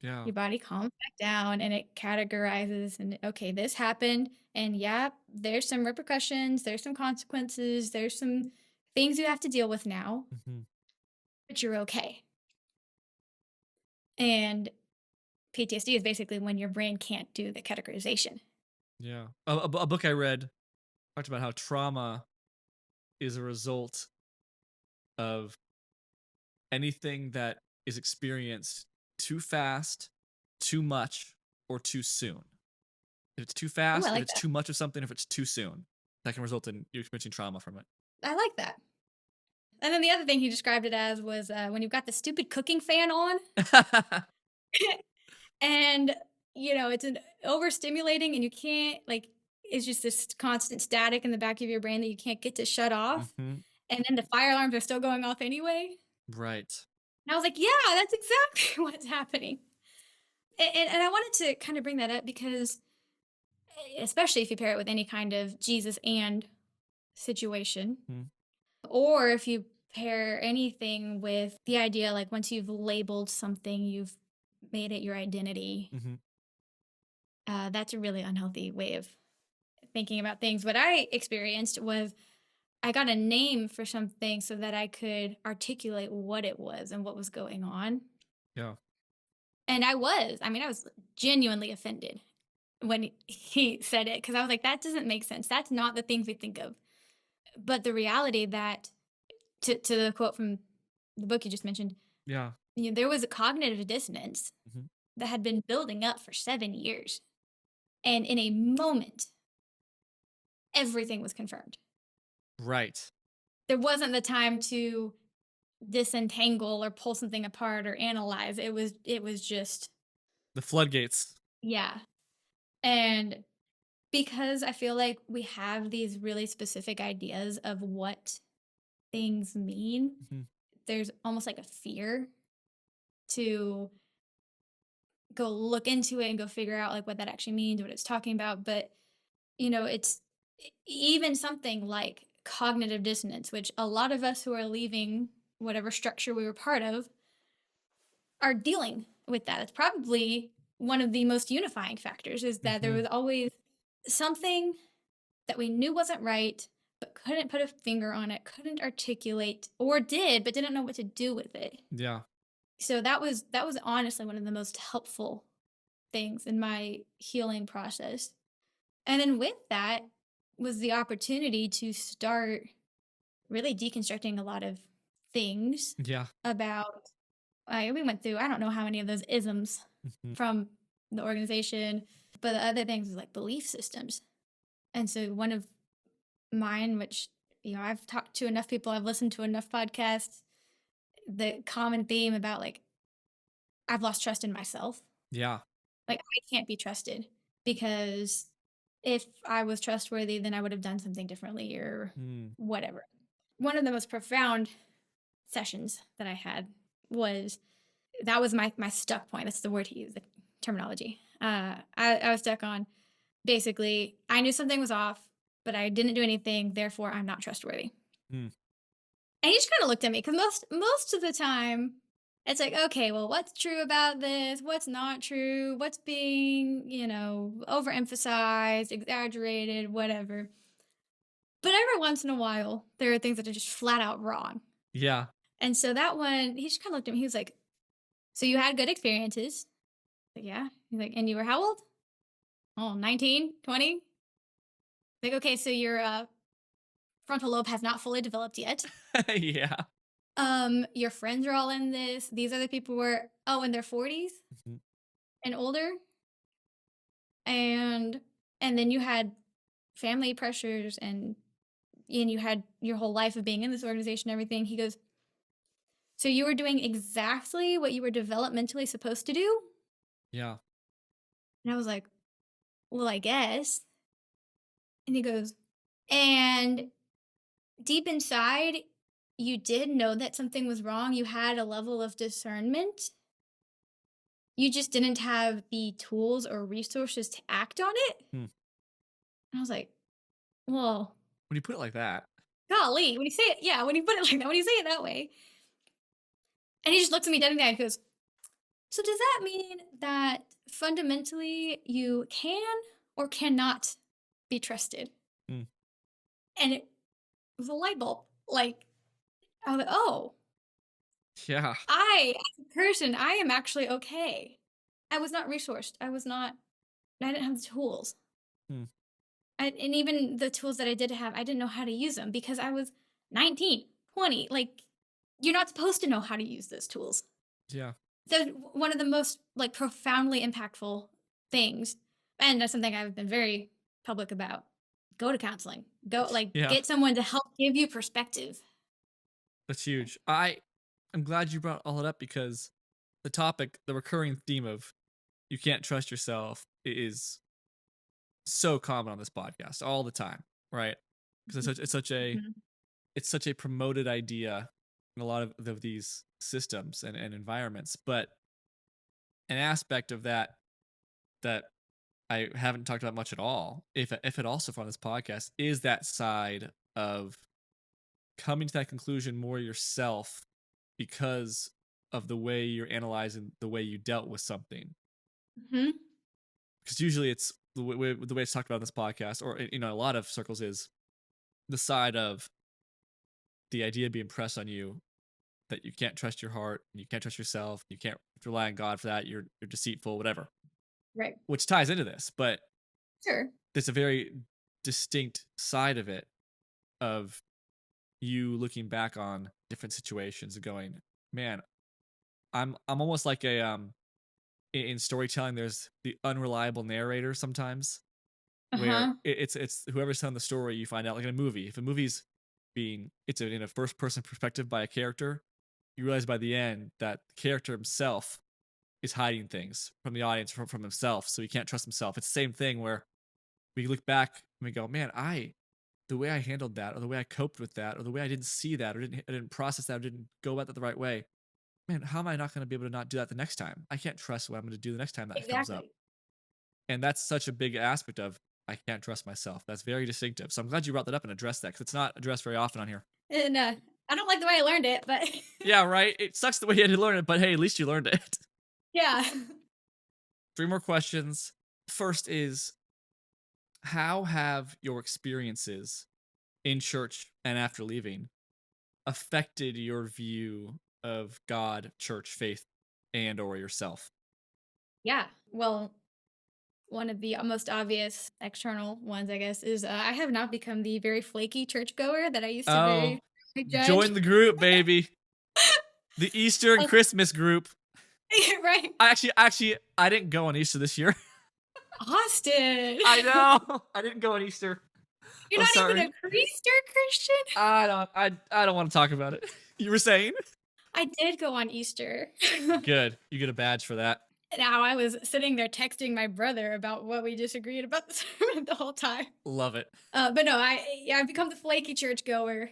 Speaker 1: Yeah.
Speaker 2: your body calms back down and it categorizes and, okay, this happened. And yeah, there's some repercussions, there's some consequences, there's some things you have to deal with now,
Speaker 1: Mhm.
Speaker 2: but you're okay. And PTSD is basically when your brain can't do the categorization.
Speaker 1: Yeah. A book I read talked about how trauma is a result of anything that is experienced too fast, too much, or too soon. If it's too
Speaker 2: Oh, I
Speaker 1: fast, if
Speaker 2: like
Speaker 1: it's
Speaker 2: that.
Speaker 1: too much of something, if it's too soon, that can result in you experiencing trauma from
Speaker 2: I like that. And then the other thing he described it as was when you've got the stupid cooking fan on
Speaker 1: it.
Speaker 2: and, it's an overstimulating and you can't, like, it's just this constant static in the back of your brain that you can't get to shut off.
Speaker 1: Mhm.
Speaker 2: And then the fire alarms are still going off anyway.
Speaker 1: Right.
Speaker 2: And I was like, yeah, that's exactly what's happening. And I wanted to kind of bring that up because, especially if you pair it with any kind of Jesus and situation,
Speaker 1: Mhm.
Speaker 2: or if you pair anything with the idea like once you've labeled something, you've made it your identity.
Speaker 1: Mhm.
Speaker 2: That's a really unhealthy way of thinking about things. What I experienced was I got a name for something so that I could articulate what it was and what was going on.
Speaker 1: Yeah.
Speaker 2: And I was genuinely offended when he said it because I was like, that doesn't make sense. That's not the things we think of. But the reality that, to the quote from the book you just mentioned,
Speaker 1: Yeah.
Speaker 2: there was a cognitive dissonance
Speaker 1: Mhm.
Speaker 2: that had been building up for 7 years. And in a moment, everything was confirmed.
Speaker 1: Right.
Speaker 2: There wasn't the time to disentangle or pull something apart or analyze. It was just,
Speaker 1: The floodgates.
Speaker 2: yeah. And because I feel like we have these really specific ideas of what things mean,
Speaker 1: Mhm.
Speaker 2: there's almost like a fear to go look into it and go figure out like what that actually means, what it's talking about. But it's even something like cognitive dissonance, which a lot of us who are leaving whatever structure we were part of are dealing with that. It's probably one of the most unifying factors is that there
Speaker 1: Mhm.
Speaker 2: was always something that we knew wasn't right, but couldn't put a finger on it, couldn't articulate, or did, but didn't know what to do with it.
Speaker 1: Yeah.
Speaker 2: So that was honestly one of the most helpful things in my healing process. And then with that was the opportunity to start really deconstructing a lot of things
Speaker 1: Yeah.
Speaker 2: about we went through I don't know how many of those isms
Speaker 1: Mhm.
Speaker 2: from the organization, but the other things is like belief systems. And so one of mine, which I've talked to enough people, I've listened to enough podcasts, the common theme about like I've lost trust in myself.
Speaker 1: Yeah.
Speaker 2: Like I can't be trusted because if I was trustworthy, then I would have done something differently or
Speaker 1: Mm.
Speaker 2: whatever. One of the most profound sessions that I had was that was my stuck point. That's the word he used, the terminology. I was stuck on basically I knew something was off, but I didn't do anything. Therefore, I'm not trustworthy.
Speaker 1: Mm.
Speaker 2: And he just kind of looked at me because most of the time it's like, okay, well, what's true about this? What's not true? What's being, overemphasized, exaggerated, whatever. But every once in a while, there are things that are just flat out wrong.
Speaker 1: Yeah.
Speaker 2: And so that one, he just kind of looked at me. He was like, so you had good experiences? Like, yeah. He's like, and you were how old? Oh, 19, 20? Like, okay, so your frontal lobe has not fully developed yet.
Speaker 1: Yeah.
Speaker 2: Your friends are all in this. These other people were, in their 40s
Speaker 1: Mhm.
Speaker 2: and older. And then you had family pressures and you had your whole life of being in this organization and everything. He goes, so you were doing exactly what you were developmentally supposed to do?
Speaker 1: Yeah.
Speaker 2: And I was like, well, I guess. And he goes, and deep inside, you did know that something was wrong. You had a level of discernment. You just didn't have the tools or resources to act on it.
Speaker 1: Hmm.
Speaker 2: And I was like, well,
Speaker 1: When you put it like that,
Speaker 2: golly, when you say it, yeah, when you put it like that, when you say it that way. And he just looks at me dead in the eye and goes, so does that mean that fundamentally you can or cannot be trusted?
Speaker 1: hmm,
Speaker 2: And it was a light bulb. Like, I was like, oh,
Speaker 1: yeah,
Speaker 2: as a person, I am actually okay. I was not resourced. I didn't have the tools.
Speaker 1: hmm,
Speaker 2: And even the tools that I did have, I didn't know how to use them because I was 19, 20. Like, you're not supposed to know how to use those tools.
Speaker 1: yeah,
Speaker 2: So one of the most like profoundly impactful things, and that's something I've been very public about. Go to counseling. Go like
Speaker 1: yeah.
Speaker 2: get someone to help give you perspective.
Speaker 1: That's huge. I'm glad you brought all it up because the topic, the recurring theme of you can't trust yourself is so common on this podcast all the time, right? Because
Speaker 2: Mhm.
Speaker 1: it's such a promoted idea in a lot of these systems and environments. But an aspect of that I haven't talked about much at all, if at all so far on this podcast, is that side of coming to that conclusion more yourself because of the way you're analyzing the way you dealt with something.
Speaker 2: Mhm.
Speaker 1: Because usually it's the way it's talked about in this podcast, or a lot of circles, is the side of the idea being pressed on you that you can't trust your heart, and you can't trust yourself, you can't rely on God for that. You're deceitful, whatever,
Speaker 2: Right.
Speaker 1: which ties into this, but
Speaker 2: Sure.
Speaker 1: there's a very distinct side of it of you looking back on different situations and going, man, I'm almost like a in storytelling. There's the unreliable narrator sometimes, where
Speaker 2: Uh-huh.
Speaker 1: it's whoever's telling the story. You find out, like in a movie, if a movie's in a first person perspective by a character, you realize by the end that the character himself is hiding things from the audience, from himself, so he can't trust himself. It's the same thing where we look back and we go, man, the way I handled that, or the way I coped with that, or the way I didn't see that, or I didn't process that, or didn't go about that the right way. Man, how am I not going to be able to not do that the next time? I can't trust what I'm going to do the next time that comes up.
Speaker 2: Exactly.
Speaker 1: And that's such a big aspect of I can't trust myself. That's very distinctive. So I'm glad you brought that up and addressed that, because it's not addressed very often on here.
Speaker 2: And I don't like the way I learned it, but
Speaker 1: Yeah, right. It sucks the way you had to learn it, but hey, at least you learned it.
Speaker 2: yeah.
Speaker 1: 3 more questions. First is, how have your experiences in church and after leaving affected your view of God, church, faith, and or yourself?
Speaker 2: Yeah. Well, one of the most obvious external ones, I guess, is I have not become the very flaky churchgoer that I used to
Speaker 1: Oh,
Speaker 2: very judge.
Speaker 1: join the group, baby. The Easter and
Speaker 2: Uh,
Speaker 1: Christmas group.
Speaker 2: right.
Speaker 1: I didn't go on Easter this year.
Speaker 2: Austin.
Speaker 1: I know. I didn't go on Easter.
Speaker 2: You're
Speaker 1: I'm
Speaker 2: not even
Speaker 1: sorry.
Speaker 2: a Creaster Christian?
Speaker 1: I don't want to talk about it. You were saying?
Speaker 2: I did go on Easter.
Speaker 1: Good. You get a badge for that.
Speaker 2: Now I was sitting there texting my brother about what we disagreed about the sermon the whole time.
Speaker 1: Love it.
Speaker 2: But no, I've become the flaky churchgoer,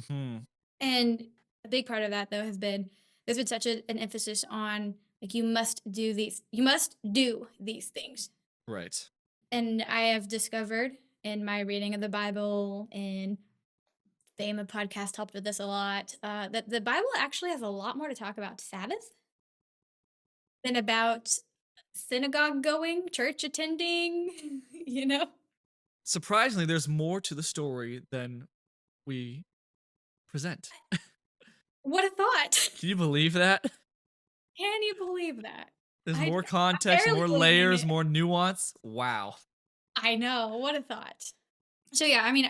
Speaker 1: Hmm.
Speaker 2: and a big part of that though has been there's been such an emphasis on like you must do these things,
Speaker 1: Right.
Speaker 2: and I have discovered in my reading of the Bible and Fame of podcast helped with this a lot. That the Bible actually has a lot more to talk about Sabbath than about synagogue going, church attending, you know?
Speaker 1: Surprisingly, there's more to the story than we present.
Speaker 2: What a thought.
Speaker 1: Can you believe that?
Speaker 2: Can you believe that?
Speaker 1: There's
Speaker 2: I
Speaker 1: more
Speaker 2: I'm
Speaker 1: context,
Speaker 2: barely
Speaker 1: more
Speaker 2: believing
Speaker 1: layers,
Speaker 2: it.
Speaker 1: more nuance. Wow.
Speaker 2: I know, what a thought. So yeah, I mean,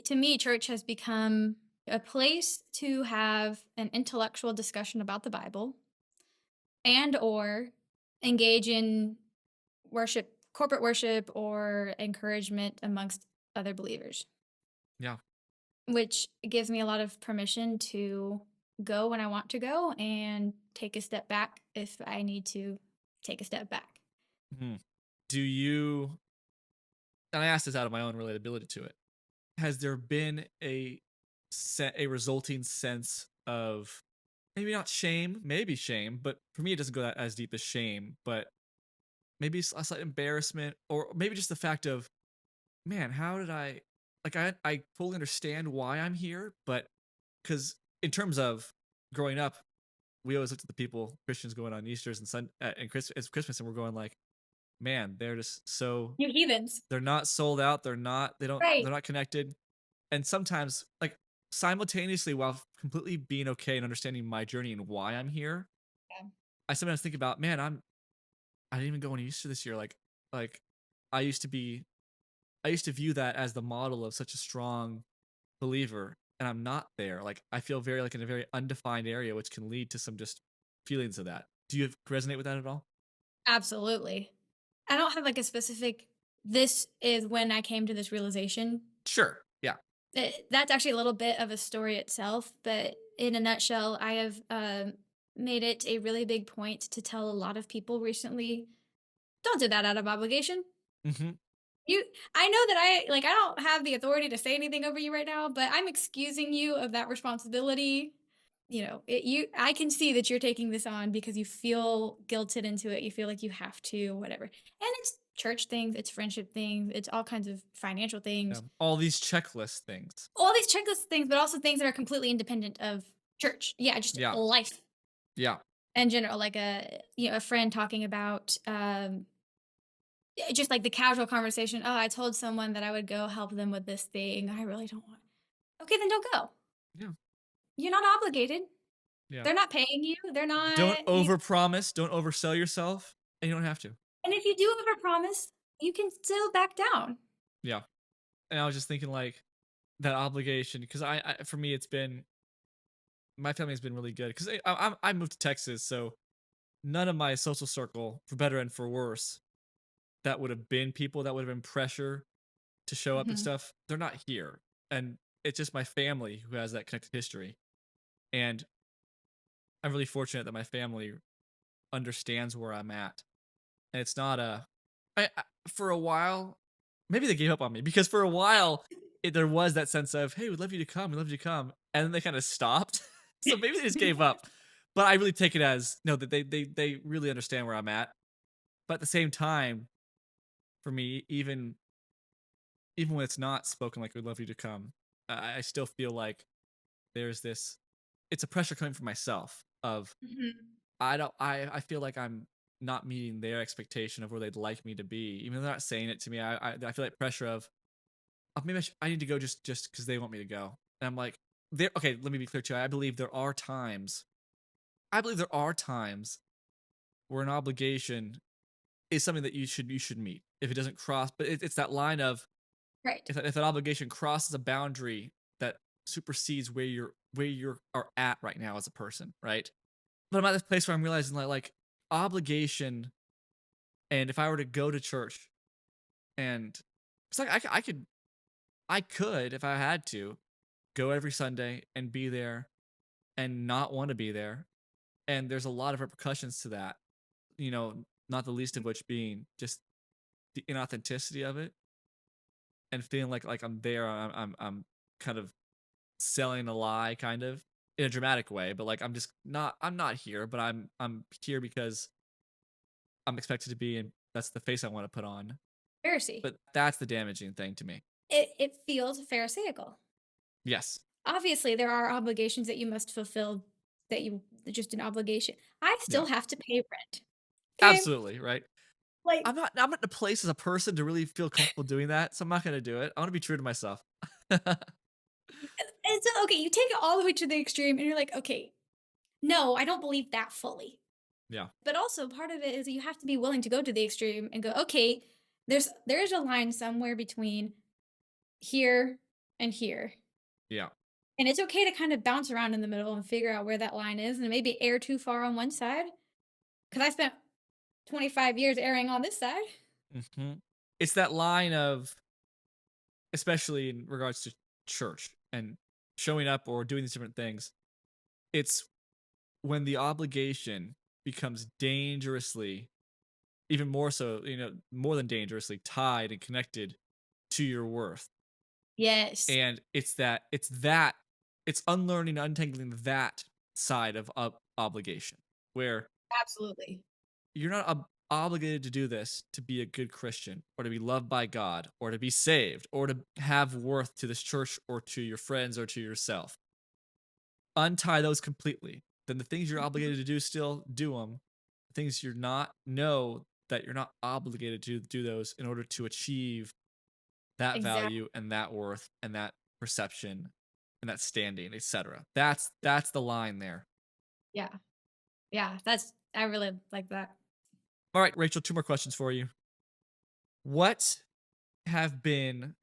Speaker 2: to me, church has become a place to have an intellectual discussion about the Bible and or engage in worship, corporate worship, or encouragement amongst other believers,
Speaker 1: Yeah.
Speaker 2: which gives me a lot of permission to go when I want to go and take a step back if I need to take a step back.
Speaker 1: Hmm. Do you, and I asked this out of my own relatability to it, has there been a a resulting sense of maybe not shame, maybe shame, but for me it doesn't go that as deep as shame, but maybe a slight embarrassment, or maybe just the fact of, man, how did I like I fully understand why I'm here, but because in terms of growing up, we always looked at the people Christians going on Easter's and and Christmas, and we're going like, man, they're just so
Speaker 2: You heathens.
Speaker 1: they're not sold out,
Speaker 2: Right.
Speaker 1: they're not connected, and sometimes like simultaneously while completely being okay and understanding my journey and why I'm here,
Speaker 2: Yeah.
Speaker 1: I sometimes think about, man, I didn't even go on Easter this year, like I used to be I used to view that as the model of such a strong believer, and I'm not there. Like I feel very like in a very undefined area, which can lead to some just feelings of that. Do you resonate with that at all?
Speaker 2: Absolutely. I don't have like a specific, this is when I came to this realization.
Speaker 1: Sure. Yeah.
Speaker 2: That's actually a little bit of a story itself, but in a nutshell, I have made it a really big point to tell a lot of people recently, don't do that out of obligation.
Speaker 1: Hmm.
Speaker 2: You, I know that I don't have the authority to say anything over you right now, but I'm excusing you of that responsibility. I can see that you're taking this on because you feel guilted into it. You feel like you have to, whatever. And it's church things, it's friendship things, it's all kinds of financial
Speaker 1: Yeah.
Speaker 2: things,
Speaker 1: All these checklist things.
Speaker 2: all these checklist things, but also things that are completely independent of church. Yeah, just
Speaker 1: Yeah.
Speaker 2: life
Speaker 1: Yeah.
Speaker 2: in general. Like a friend talking about just like the casual conversation. Oh, I told someone that I would go help them with this thing. I really don't want. Okay, then don't go.
Speaker 1: Yeah.
Speaker 2: You're not obligated.
Speaker 1: Yeah.
Speaker 2: They're not paying you. They're
Speaker 1: Don't
Speaker 2: not.
Speaker 1: overpromise. Don't oversell yourself, and you don't have to.
Speaker 2: And if you do overpromise, you can still back down.
Speaker 1: Yeah. And I was just thinking like that obligation because for me it's been my family has been really good because I moved to Texas, so none of my social circle, for better and for worse, that would have been people that would have been pressure to show up and
Speaker 2: Mhm.
Speaker 1: stuff. They're not here, and it's just my family who has that connected history. And I'm really fortunate that my family understands where I'm at, and it's not for a while, maybe they gave up on me because for a while there was that sense of, hey, we'd love you to come, we'd love you to come, and then they kind of stopped. So maybe they just gave up. But I really take it as no, that they really understand where I'm at. But at the same time, for me, even when it's not spoken like we'd love you to come, I still feel like there's this. It's a pressure coming from myself of
Speaker 2: Mhm.
Speaker 1: I don't I feel like I'm not meeting their expectation of where they'd like me to be, even though they're not saying it to me. I feel like pressure of maybe I need to go just because they want me to go, and I'm like, there. Okay, let me be clear too. I believe there are times. I believe there are times where an obligation is something that you should meet if it doesn't cross. But it's that line of
Speaker 2: Right.
Speaker 1: if that obligation crosses a boundary that supersedes where you are at right now as a person, right? But I'm at this place where I'm realizing like obligation, and if I were to go to church and it's like I could if I had to go every Sunday and be there and not want to be there, and there's a lot of repercussions to that. You know, not the least of which being just the inauthenticity of it and feeling like I'm there. I'm kind of selling a lie, kind of in a dramatic way, but like I'm not here, but I'm here because I'm expected to be, and that's the face I want to put on.
Speaker 2: Pharisee.
Speaker 1: But that's the damaging thing to me.
Speaker 2: It feels pharisaical.
Speaker 1: Yes.
Speaker 2: Obviously, there are obligations that you must fulfill, that you just an obligation. I
Speaker 1: Yeah.
Speaker 2: still have to pay rent. Okay?
Speaker 1: Absolutely. Right.
Speaker 2: Like,
Speaker 1: I'm not in a place as a person to really feel comfortable doing that, so I'm not gonna do it. I want to be true to myself.
Speaker 2: and so okay, you take it all the way to the extreme and you're like, okay, no, I don't believe that fully.
Speaker 1: Yeah.
Speaker 2: But also part of it is you have to be willing to go to the extreme and go, okay, there's a line somewhere between here and here.
Speaker 1: Yeah.
Speaker 2: And it's okay to kind of bounce around in the middle and figure out where that line is and maybe err too far on one side. Because I spent 25 years erring on this side.
Speaker 1: Hmm. It's that line of, especially in regards to church and showing up or doing these different things. It's when the obligation becomes dangerously, even more so, more than dangerously tied and connected to your worth.
Speaker 2: Yes.
Speaker 1: And it's that it's unlearning, untangling that side of obligation, where
Speaker 2: Absolutely.
Speaker 1: you're not obligated to do this to be a good Christian or to be loved by God or to be saved or to have worth to this church or to your friends or to yourself. Untie those completely. Then the things you're
Speaker 2: Mhm.
Speaker 1: obligated to do, still do them. The things you're not, know that you're not obligated to do those in order to achieve that
Speaker 2: Exactly.
Speaker 1: value and that worth and that perception and that standing, etc. That's the line there.
Speaker 2: Yeah. Yeah. That's I really like that.
Speaker 1: All right, Rachel, two more questions for you. What have been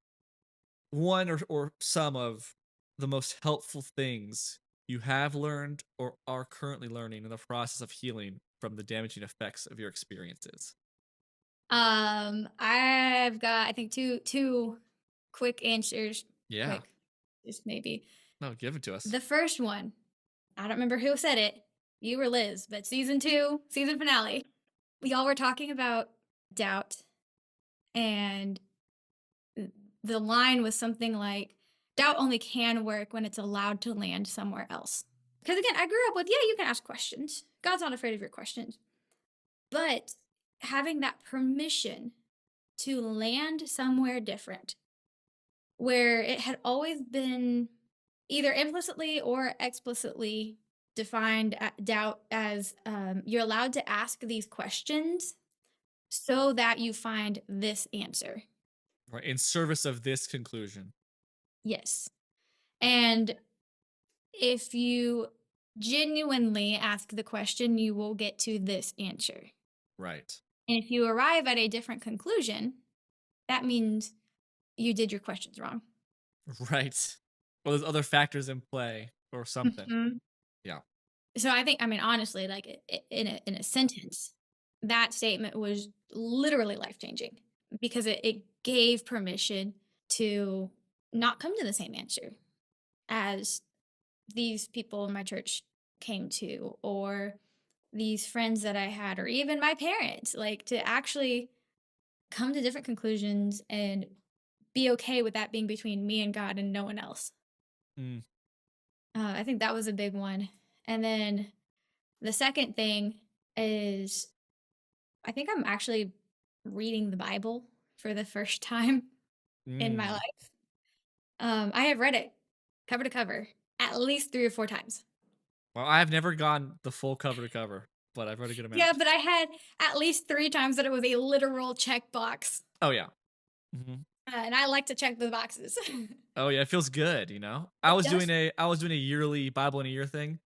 Speaker 1: one or some of the most helpful things you have learned or are currently learning in the process of healing from the damaging effects of your experiences?
Speaker 2: I've got I think two quick answers.
Speaker 1: Yeah.
Speaker 2: Quick, just maybe.
Speaker 1: No, give it to us.
Speaker 2: The first one, I don't remember who said it. You or Liz, but season two, season finale. We all were talking about doubt, and the line was something like, doubt only can work when it's allowed to land somewhere else. Because again, I grew up with, yeah, you can ask questions. God's not afraid of your questions. But having that permission to land somewhere different where it had always been either implicitly or explicitly defined doubt as you're allowed to ask these questions so that you find this answer.
Speaker 1: Right. In service of this conclusion.
Speaker 2: Yes. And if you genuinely ask the question, you will get to this answer.
Speaker 1: Right.
Speaker 2: And if you arrive at a different conclusion, that means you did your questions wrong.
Speaker 1: Right. Well, there's other factors in play or something.
Speaker 2: Mhm.
Speaker 1: Yeah.
Speaker 2: So I think, I mean, honestly, like in a sentence, that statement was literally life changing because it gave permission to not come to the same answer as these people in my church came to, or these friends that I had, or even my parents, like to actually come to different conclusions and be okay with that being between me and God and no one else.
Speaker 1: Mm.
Speaker 2: I think that was a big one. And then the second thing is I think I'm actually reading the Bible for the first time in my
Speaker 1: Mm.
Speaker 2: life. I have read it cover to cover at least 3 or 4 times.
Speaker 1: Well, I have never gone the full cover to cover, but I've read a good
Speaker 2: Yeah,
Speaker 1: amount.
Speaker 2: but I had at least 3 times that it was a literal checkbox,
Speaker 1: Oh yeah. Hmm.
Speaker 2: and I like to check the boxes.
Speaker 1: Oh yeah, it feels good, you know. I
Speaker 2: It
Speaker 1: was doing
Speaker 2: does.
Speaker 1: a yearly Bible in a year thing,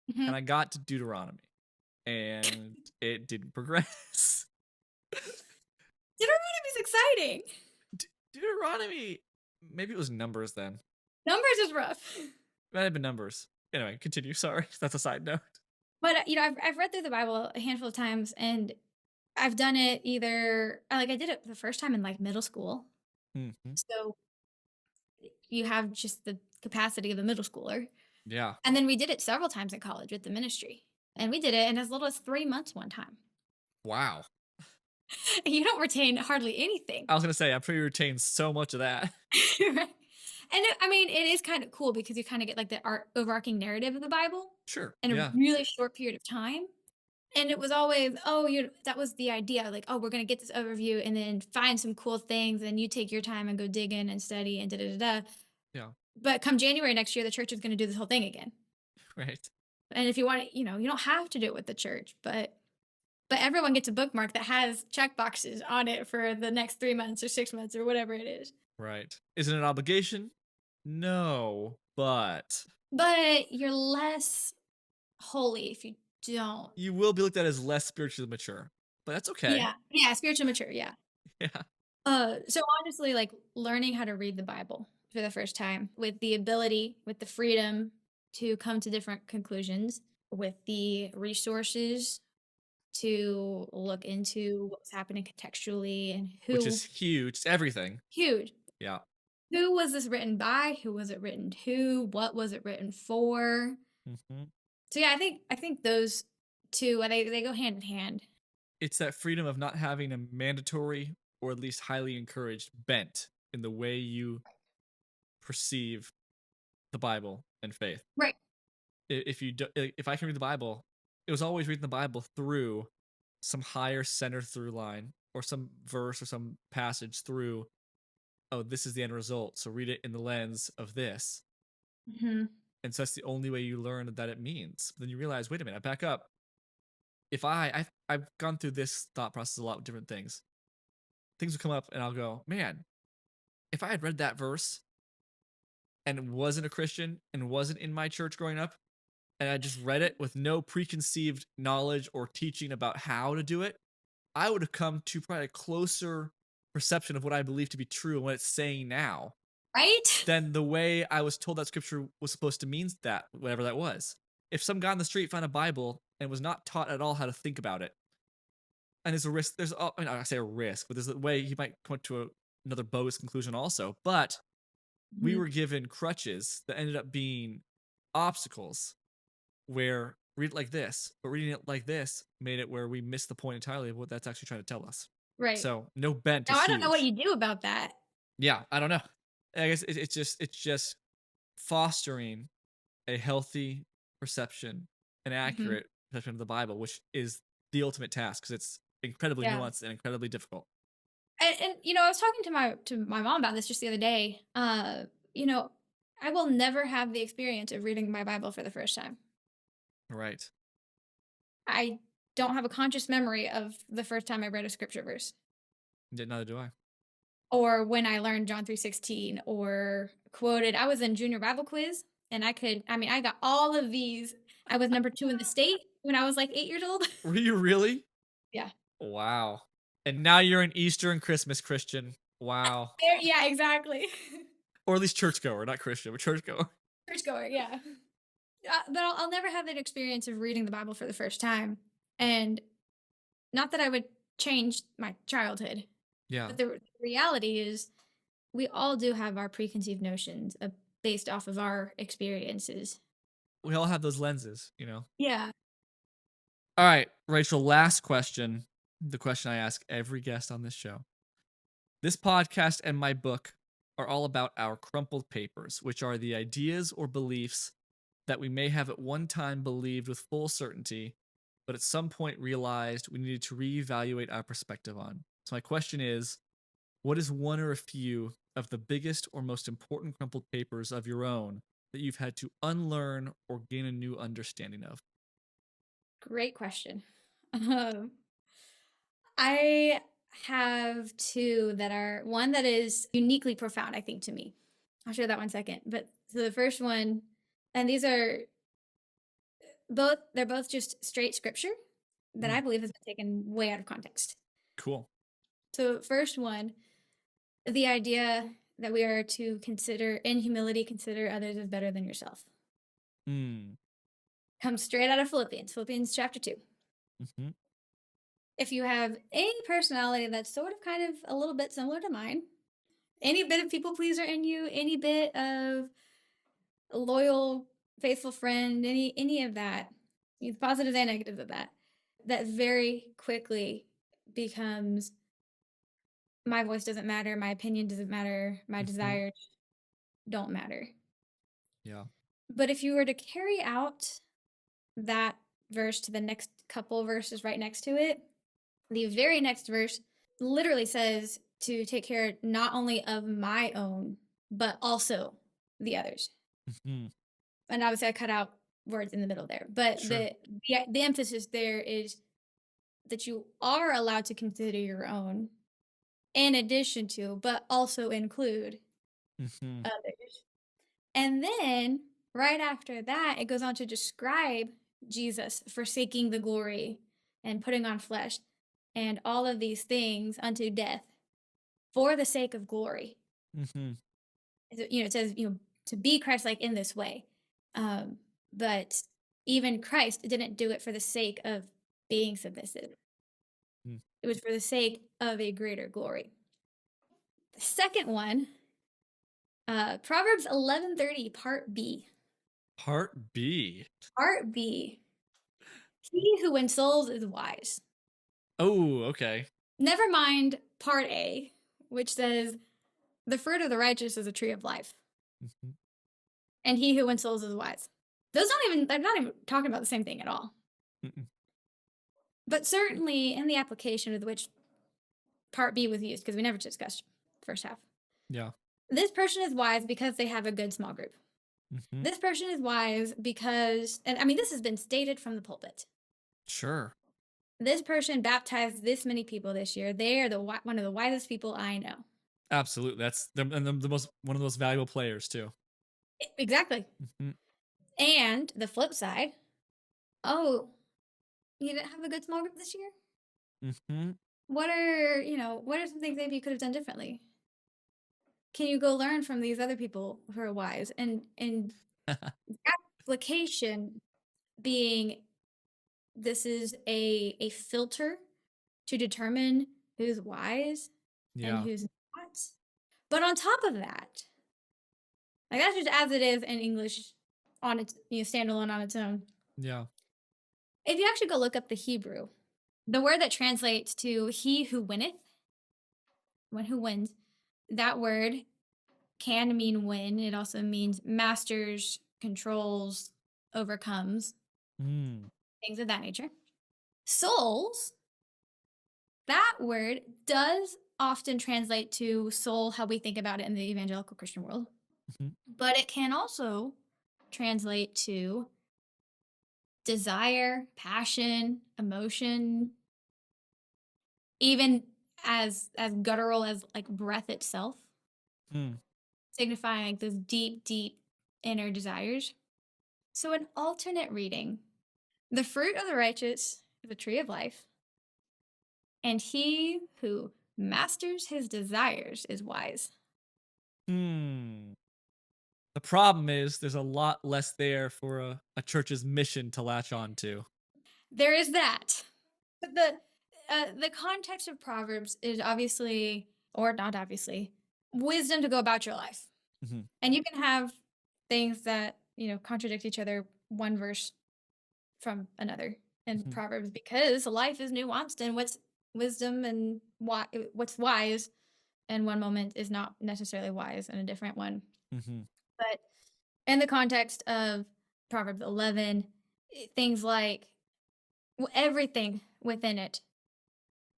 Speaker 1: and
Speaker 2: Mhm.
Speaker 1: I got to Deuteronomy, and it didn't progress.
Speaker 2: Deuteronomy's exciting.
Speaker 1: Deuteronomy, maybe it was Numbers then.
Speaker 2: Numbers is rough.
Speaker 1: Might have been Numbers. Anyway, continue. Sorry, that's a side note.
Speaker 2: But, I've read through the Bible a handful of times, and I've done it either like, I did it the first time in, like, middle school.
Speaker 1: Hmm.
Speaker 2: So, you have just the capacity of a middle schooler.
Speaker 1: Yeah.
Speaker 2: And then we did it several times in college with the ministry. And we did it in as little as 3 months one time.
Speaker 1: Wow.
Speaker 2: You don't retain hardly anything.
Speaker 1: I was gonna say I'm sure you retained so much of that.
Speaker 2: Right? And I mean, it is kind of cool because you kind of get like the overarching narrative of the Bible
Speaker 1: Sure.
Speaker 2: in a
Speaker 1: Yeah.
Speaker 2: really short period of time. And it was always, oh, that was the idea. Like, oh, we're gonna get this overview and then find some cool things, and you take your time and go dig in and study and da da da da.
Speaker 1: Yeah.
Speaker 2: But come January next year, the church is gonna do this whole thing again.
Speaker 1: Right.
Speaker 2: And if you want to, you don't have to do it with the church, but everyone gets a bookmark that has check boxes on it for the next 3 months or 6 months or whatever it is.
Speaker 1: Right. Is it an obligation? No, but
Speaker 2: But you're less holy if you don't.
Speaker 1: you will be looked at as less spiritually mature. But that's okay.
Speaker 2: Yeah. Yeah, spiritual mature, yeah.
Speaker 1: Yeah.
Speaker 2: So honestly, like learning how to read the Bible for the first time with the ability, with the freedom to come to different conclusions, with the resources to look into what's happening contextually and
Speaker 1: Which
Speaker 2: who
Speaker 1: is huge. It's everything.
Speaker 2: huge.
Speaker 1: Yeah.
Speaker 2: Who was this written by? Who was it written to? What was it written for?
Speaker 1: Hmm.
Speaker 2: So yeah, I think those two they go hand in hand.
Speaker 1: It's that freedom of not having a mandatory or at least highly encouraged bent in the way you perceive the Bible and faith.
Speaker 2: Right.
Speaker 1: If I can read the Bible, it was always reading the Bible through some higher center through line or some verse or some passage through, oh, this is the end result. So read it in the lens of this.
Speaker 2: Hmm.
Speaker 1: And so that's the only way you learn that it means. Then you realize, wait a minute, I back up. If I've gone through this thought process a lot with different things. Things will come up and I'll go, man, if I had read that verse and wasn't a Christian and wasn't in my church growing up, and I just read it with no preconceived knowledge or teaching about how to do it, I would have come to probably a closer perception of what I believe to be true and what it's saying now
Speaker 2: Right.
Speaker 1: than the way I was told that scripture was supposed to mean that, whatever that was. If some guy on the street found a Bible and was not taught at all how to think about it, and there's a risk, I say a risk, but there's a way he might come to another bogus conclusion also. But we
Speaker 2: Mhm.
Speaker 1: were given crutches that ended up being obstacles where read it like this, but reading it like this made it where we missed the point entirely of what that's actually trying to tell us.
Speaker 2: Right.
Speaker 1: So no bent
Speaker 2: Now
Speaker 1: is
Speaker 2: I don't know what
Speaker 1: huge.
Speaker 2: you do about that.
Speaker 1: Yeah, I don't know. I guess it's just fostering a healthy perception, an
Speaker 2: Hmm.
Speaker 1: accurate perception of the Bible, which is the ultimate task because it's incredibly
Speaker 2: Yeah.
Speaker 1: nuanced and incredibly difficult.
Speaker 2: And I was talking to my mom about this just the other day. You know, I will never have the experience of reading my Bible for the first time.
Speaker 1: Right.
Speaker 2: I don't have a conscious memory of the first time I read a scripture verse,
Speaker 1: Neither do I.
Speaker 2: or when I learned John 3:16 or quoted. I was in junior Bible quiz, and I got all of these. I was number 2 in the state when I was like 8 years old.
Speaker 1: Were you really?
Speaker 2: Yeah.
Speaker 1: Wow. And now you're an Easter and Christmas Christian. Wow.
Speaker 2: There, yeah, exactly.
Speaker 1: Or at least churchgoer, not Christian, but churchgoer.
Speaker 2: Churchgoer, yeah. But I'll never have that experience of reading the Bible for the first time. And not that I would change my childhood,
Speaker 1: Yeah.
Speaker 2: but the reality is we all do have our preconceived notions based off of our experiences.
Speaker 1: We all have those lenses.
Speaker 2: Yeah.
Speaker 1: All right, Rachel, last question. The question I ask every guest on this show. This podcast and my book are all about our crumpled papers, which are the ideas or beliefs that we may have at one time believed with full certainty, but at some point realized we needed to reevaluate our perspective on. So, my question is, what is one or a few of the biggest or most important crumpled papers of your own that you've had to unlearn or gain a new understanding of?
Speaker 2: Great question. Um, I have two that are one that is uniquely profound, I think, to me. I'll share that one second. But so the first one, and these are they're both just straight scripture that
Speaker 1: Mm,
Speaker 2: I believe has been taken way out of context.
Speaker 1: cool.
Speaker 2: So, first one, the idea that we are to consider, in humility, consider others as better than yourself,
Speaker 1: Mm,
Speaker 2: comes straight out of Philippians chapter 2.
Speaker 1: mm-hmm,
Speaker 2: If you have any personality that's sort of kind of a little bit similar to mine, any bit of people pleaser in you, any bit of a loyal, faithful friend, any of that, the positives and negatives of that, that very quickly becomes my voice doesn't matter, my opinion doesn't matter, my
Speaker 1: mm-hmm,
Speaker 2: desires don't matter.
Speaker 1: yeah.
Speaker 2: But if you were to carry out that verse to the next couple verses right next to it, the very next verse literally says to take care not only of my own, but also the others.
Speaker 1: Mm-hmm,
Speaker 2: And obviously, I cut out words in the middle there, but
Speaker 1: sure.
Speaker 2: the emphasis there is that you are allowed to consider your own, in addition to, but also include
Speaker 1: Mm-hmm,
Speaker 2: others. And then right after that, it goes on to describe Jesus forsaking the glory and putting on flesh and all of these things unto death for the sake of glory.
Speaker 1: mm-hmm,
Speaker 2: It says, to be Christ like in this way. Um, but even Christ didn't do it for the sake of being submissive.
Speaker 1: mm.
Speaker 2: It was for the sake of a greater glory. The second one, Proverbs 11:30, part B.
Speaker 1: Part B.
Speaker 2: Part B. He who insults is wise.
Speaker 1: Oh, okay.
Speaker 2: Never mind part A, which says, the fruit of the righteous is a tree of life.
Speaker 1: Mm-hmm,
Speaker 2: and he who wins souls is wise. They're not even talking about the same thing at all.
Speaker 1: Mm-mm.
Speaker 2: But certainly in the application with which part B was used, because we never discussed first half.
Speaker 1: Yeah.
Speaker 2: This person is wise because they have a good small group.
Speaker 1: Mm-hmm.
Speaker 2: This person is wise because, and I mean, this has been stated from the pulpit.
Speaker 1: Sure.
Speaker 2: This person baptized this many people this year. They are one of the wisest people I know.
Speaker 1: Absolutely. That's one of the most valuable players too.
Speaker 2: Exactly.
Speaker 1: Mm-hmm.
Speaker 2: And the flip side, oh, you didn't have a good small group this year?
Speaker 1: Mm-hmm.
Speaker 2: What are some things maybe you could have done differently? Can you go learn from these other people who are wise? And application being, this is a filter to determine who's wise and
Speaker 1: Yeah.
Speaker 2: who's not. But on top of that, like that's just as it is in English on its standalone on its own.
Speaker 1: Yeah.
Speaker 2: If you actually go look up the Hebrew, the word that translates to he who winneth, one who wins, that word can mean win. It also means masters, controls, overcomes, things of that nature. Souls, that word does often translate to soul, how we think about it in the evangelical Christian world.
Speaker 1: Mm-hmm.
Speaker 2: But it can also translate to desire, passion, emotion, even as guttural as like breath itself, signifying like those deep, deep inner desires. So an alternate reading, the fruit of the righteous is the tree of life, and he who masters his desires is wise.
Speaker 1: The problem is there's a lot less there for a church's mission to latch on to.
Speaker 2: There is that. But the context of Proverbs is obviously, or not obviously, wisdom to go about your life.
Speaker 1: Mm-hmm.
Speaker 2: And you can have things that, contradict each other, one verse from another in Proverbs, because life is nuanced, and what's wisdom and what's wise in one moment is not necessarily wise in a different one. But in the context of Proverbs 11, things like everything within it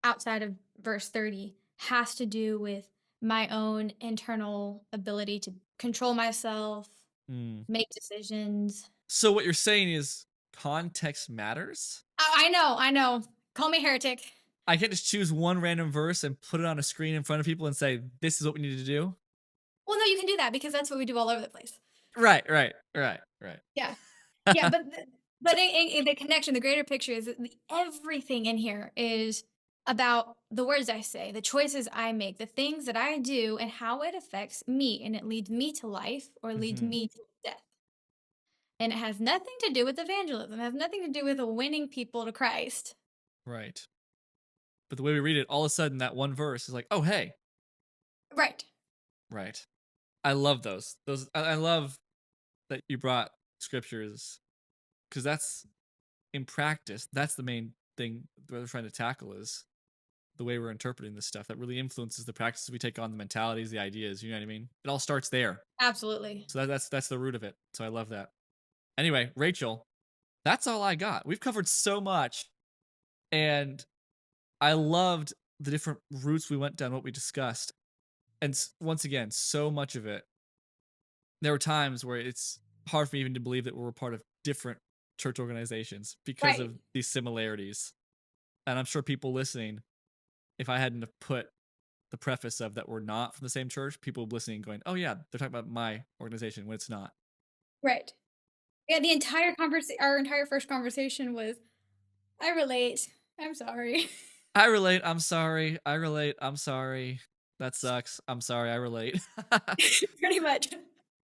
Speaker 2: outside of verse 30 has to do with my own internal ability to control myself, make decisions.
Speaker 1: So what you're saying is context matters?
Speaker 2: I know. Call me heretic.
Speaker 1: I can't just choose one random verse and put it on a screen in front of people and say, this is what we need to do?
Speaker 2: Well, no, you can do that because that's what we do all over the place.
Speaker 1: Right.
Speaker 2: Yeah. Yeah, but in the connection, the greater picture is that everything in here is about the words I say, the choices I make, the things that I do, and how it affects me, and it leads me to life or leads me to death. And it has nothing to do with evangelism. It has nothing to do with winning people to Christ.
Speaker 1: Right. But the way we read it, all of a sudden that one verse is like, oh, hey.
Speaker 2: Right.
Speaker 1: I love those. I love that you brought scriptures, because that's, in practice, that's the main thing that we're trying to tackle, is the way we're interpreting this stuff that really influences the practices we take on, the mentalities, the ideas. You know what I mean? It all starts there.
Speaker 2: Absolutely.
Speaker 1: So that's the root of it. So I love that. Anyway, Rachel, that's all I got. We've covered so much, and I loved the different routes we went down, what we discussed. And once again, so much of it, there were times where it's hard for me even to believe that we're part of different church organizations because of these similarities. And I'm sure people listening, if I hadn't have put the preface of that we're not from the same church, people listening going, oh yeah, they're talking about my organization when it's not.
Speaker 2: Right. Yeah, the entire our entire first conversation was, I relate. I'm sorry.
Speaker 1: I relate. I'm sorry. I relate. I'm sorry. That sucks. I'm sorry. I relate.
Speaker 2: Pretty much.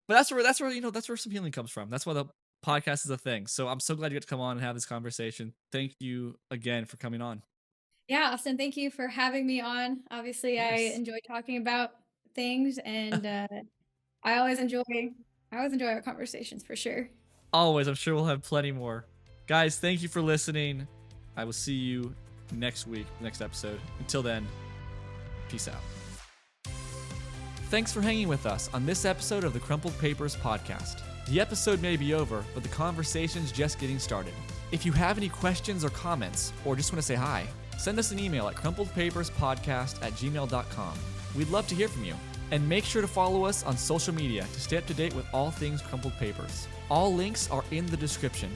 Speaker 1: But that's where that's where some healing comes from. That's why the podcast is a thing. So I'm so glad you get to come on and have this conversation. Thank you again for coming on.
Speaker 2: Yeah, Austin, thank you for having me on. Obviously, I enjoy talking about things, and I always enjoy our conversations for sure.
Speaker 1: Always. I'm sure we'll have plenty more. Guys, thank you for listening. I will see you next week, next episode. Until then, peace out. Thanks for hanging with us on this episode of the Crumpled Papers podcast. The episode may be over, but the conversation's just getting started. If you have any questions or comments, or just want to say hi, send us an email at crumpledpaperspodcast@gmail.com. We'd love to hear from you. And make sure to follow us on social media to stay up to date with all things Crumpled Papers. All links are in the description.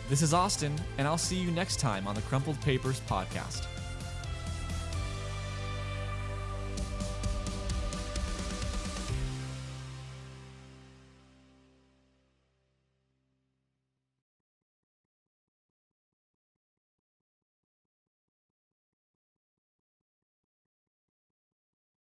Speaker 1: This is Austin, and I'll see you next time on the Crumpled Papers podcast.